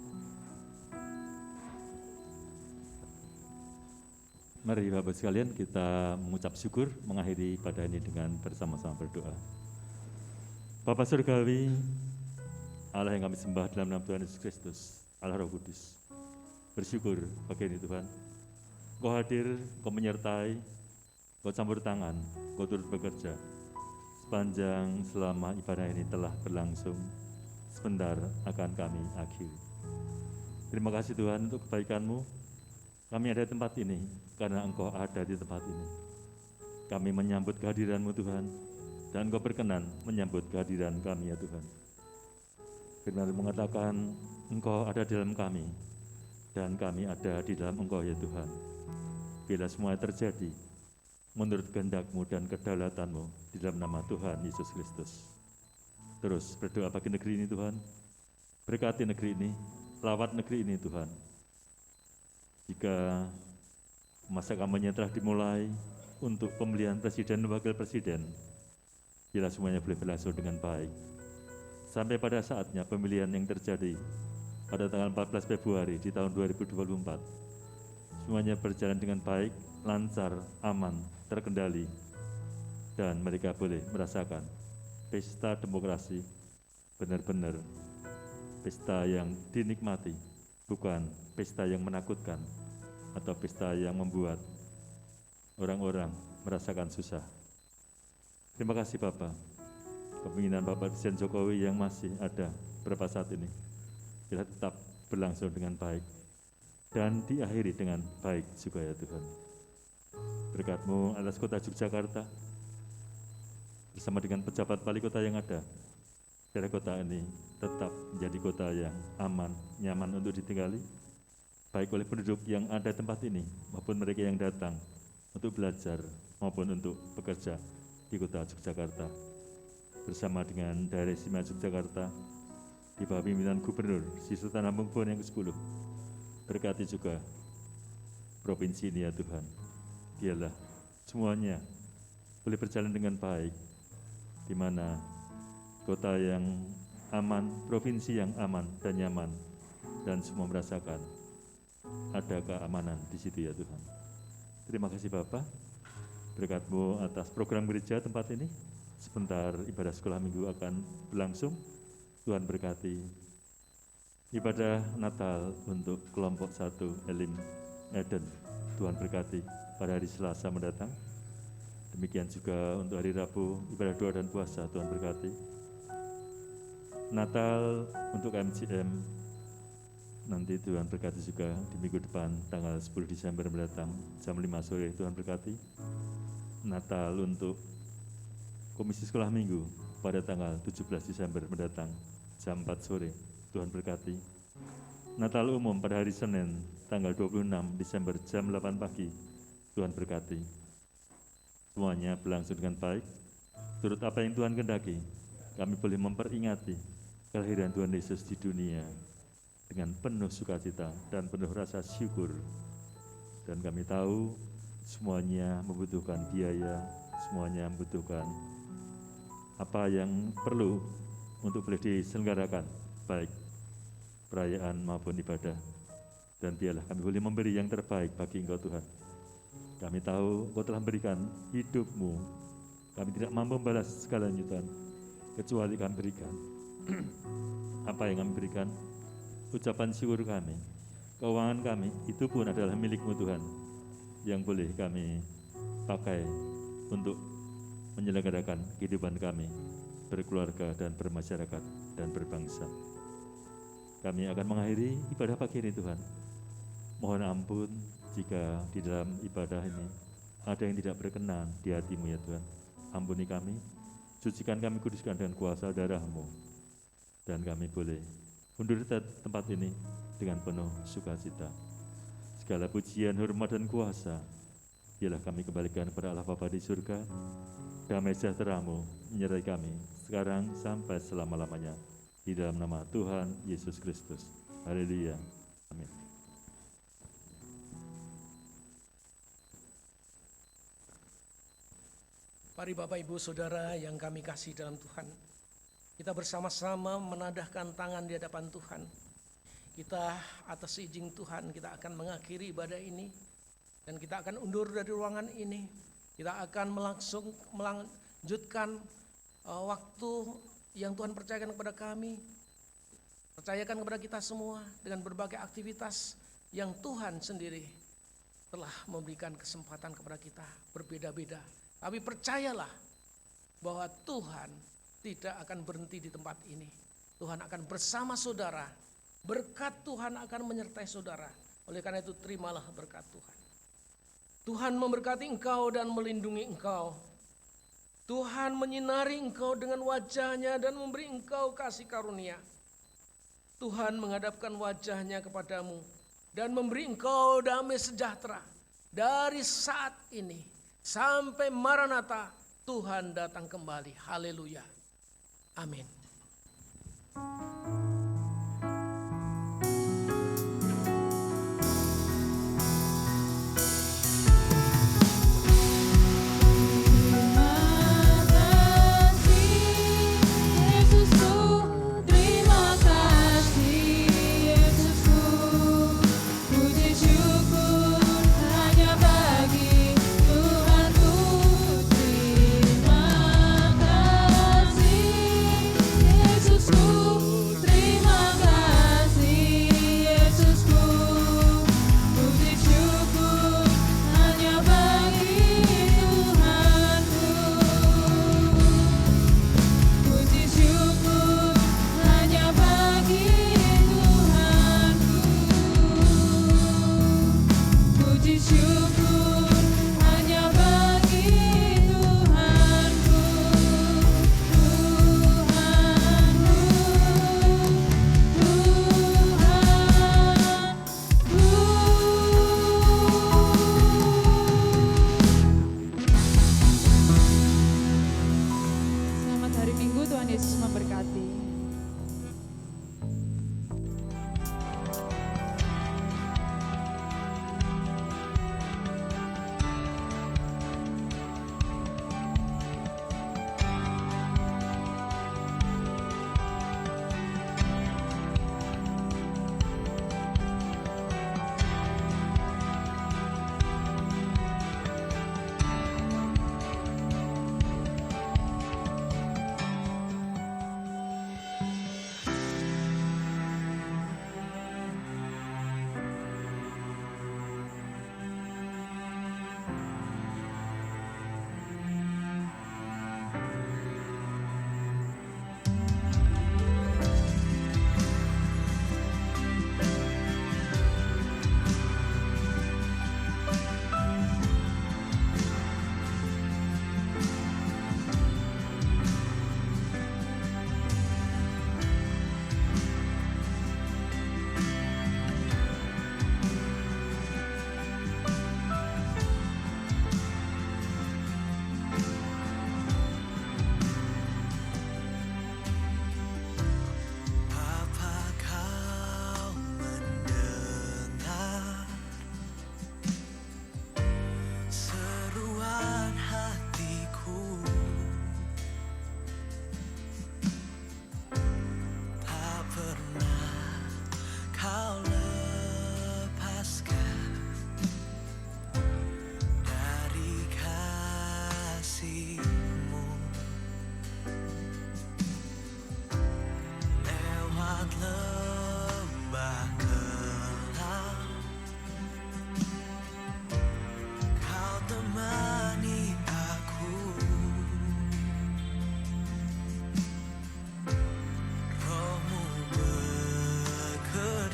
Mari Bapak sekalian kita mengucap syukur, mengakhiri pada ini dengan bersama-sama berdoa. Bapa Surgawi, Allah yang kami sembah dalam nama Tuhan Yesus Kristus, Allah Roh Kudus, bersyukur pagi ini Tuhan, Kau hadir, Kau menyertai, Kau campur tangan, Kau turut bekerja. Sepanjang selama ibadah ini telah berlangsung, sebentar akan kami akhiri. Terima kasih Tuhan untuk kebaikan-Mu. Kami ada di tempat ini karena Engkau ada di tempat ini. Kami menyambut kehadiran-Mu Tuhan, dan Engkau berkenan menyambut kehadiran kami ya Tuhan. Firman mengatakan Engkau ada di dalam kami, dan kami ada di dalam Engkau ya Tuhan. Bila semua terjadi menurut kehendak-Mu dan kedaulatan-Mu di dalam nama Tuhan Yesus Kristus. Terus berdoa bagi negeri ini Tuhan, berkati negeri ini, lawat negeri ini Tuhan. Jika masa kampanye telah dimulai untuk pemilihan presiden dan wakil presiden, bila semuanya boleh berlangsung dengan baik, sampai pada saatnya pemilihan yang terjadi pada tanggal 14 Februari di tahun 2024, semuanya berjalan dengan baik, lancar, aman, terkendali, dan mereka boleh merasakan pesta demokrasi benar-benar pesta yang dinikmati, bukan pesta yang menakutkan atau pesta yang membuat orang-orang merasakan susah. Terima kasih Bapak. Kepemimpinan Bapak Presiden Jokowi yang masih ada beberapa saat ini bila tetap berlangsung dengan baik dan diakhiri dengan baik juga ya Tuhan. Berkat-Mu atas kota Yogyakarta bersama dengan pejabat wali kota yang ada, biar kota ini tetap menjadi kota yang aman, nyaman untuk ditinggali, baik oleh penduduk yang ada di tempat ini maupun mereka yang datang untuk belajar maupun untuk bekerja di kota Yogyakarta. Bersama dengan Daerah Istimewa Yogyakarta di bawah pimpinan Gubernur Sri Sultan Hamengkubuwono yang ke-10, berkati juga provinsi ini ya Tuhan. Biarlah semuanya boleh berjalan dengan baik, di mana kota yang aman, provinsi yang aman dan nyaman, dan semua merasakan ada keamanan di situ ya Tuhan. Terima kasih Bapak, berkat-Mu atas program gereja tempat ini. Sebentar ibadah sekolah minggu akan berlangsung. Tuhan berkati ibadah Natal untuk kelompok 1 Elim Eden. Tuhan berkati pada hari Selasa mendatang. Demikian juga untuk hari Rabu ibadah doa dan puasa. Tuhan berkati. Natal untuk MCM nanti Tuhan berkati juga di minggu depan tanggal 10 Desember mendatang jam 5 sore. Tuhan berkati. Natal untuk Komisi Sekolah Minggu pada tanggal 17 Desember mendatang jam 4 sore. Tuhan berkati. Natal umum pada hari Senin, tanggal 26 Desember jam 8 pagi. Tuhan berkati. Semuanya berlangsung dengan baik. Turut apa yang Tuhan kehendaki, kami boleh memperingati kelahiran Tuhan Yesus di dunia dengan penuh sukacita dan penuh rasa syukur. Dan kami tahu semuanya membutuhkan biaya, semuanya membutuhkan apa yang perlu untuk boleh diselenggarakan, baik perayaan maupun ibadah. Dan biarlah kami boleh memberi yang terbaik bagi Engkau Tuhan. Kami tahu Engkau telah memberikan hidup-Mu. Kami tidak mampu membalas segalanya Tuhan, kecuali kami berikan apa yang kami berikan, ucapan syukur kami, keuangan kami, itu pun adalah milik-Mu Tuhan, yang boleh kami pakai untuk menyelenggarakan kehidupan kami, berkeluarga dan bermasyarakat dan berbangsa. Kami akan mengakhiri ibadah pagi ini Tuhan. Mohon ampun jika di dalam ibadah ini ada yang tidak berkenan di hati-Mu ya Tuhan. Ampuni kami, sucikan kami, kuduskan dengan kuasa darah-Mu. Dan kami boleh undur tempat ini dengan penuh sukacita. Segala pujian, hormat, dan kuasa biarlah kami kembalikan kepada Allah Bapa di surga. Damai sejahtera-Mu menyertai kami sekarang sampai selama-lamanya. Di dalam nama Tuhan Yesus Kristus. Haleluya. Amin. Mari Bapak Ibu Saudara yang kami kasih dalam Tuhan, kita bersama-sama menadahkan tangan di hadapan Tuhan. Kita atas izin Tuhan kita akan mengakhiri ibadah ini, dan kita akan undur dari ruangan ini. Kita akan melanjutkan waktu yang Tuhan percayakan kepada kami, percayakan kepada kita semua dengan berbagai aktivitas yang Tuhan sendiri telah memberikan kesempatan kepada kita berbeda-beda. Tapi percayalah bahwa Tuhan tidak akan berhenti di tempat ini. Tuhan akan bersama saudara, berkat Tuhan akan menyertai saudara. Oleh karena itu terimalah berkat Tuhan. Tuhan memberkati engkau dan melindungi engkau. Tuhan menyinari engkau dengan wajah-Nya dan memberi engkau kasih karunia. Tuhan menghadapkan wajah-Nya kepadamu dan memberi engkau damai sejahtera. Dari saat ini sampai Maranatha, Tuhan datang kembali. Haleluya. Amin.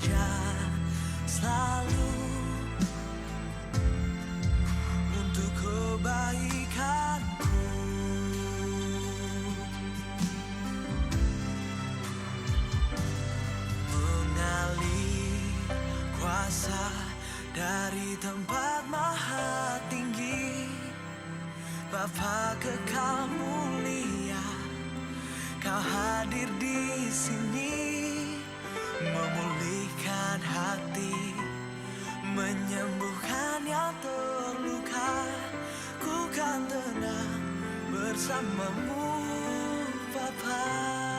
bekerja selalu untuk kebaikanku. Mengalir kuasa dari tempat maha tinggi, Bapa kekal mulia, Kau hadir di sini, memulihkan hati, menyembuhkan yang terluka. Ku kan tenang bersamamu, Bapa.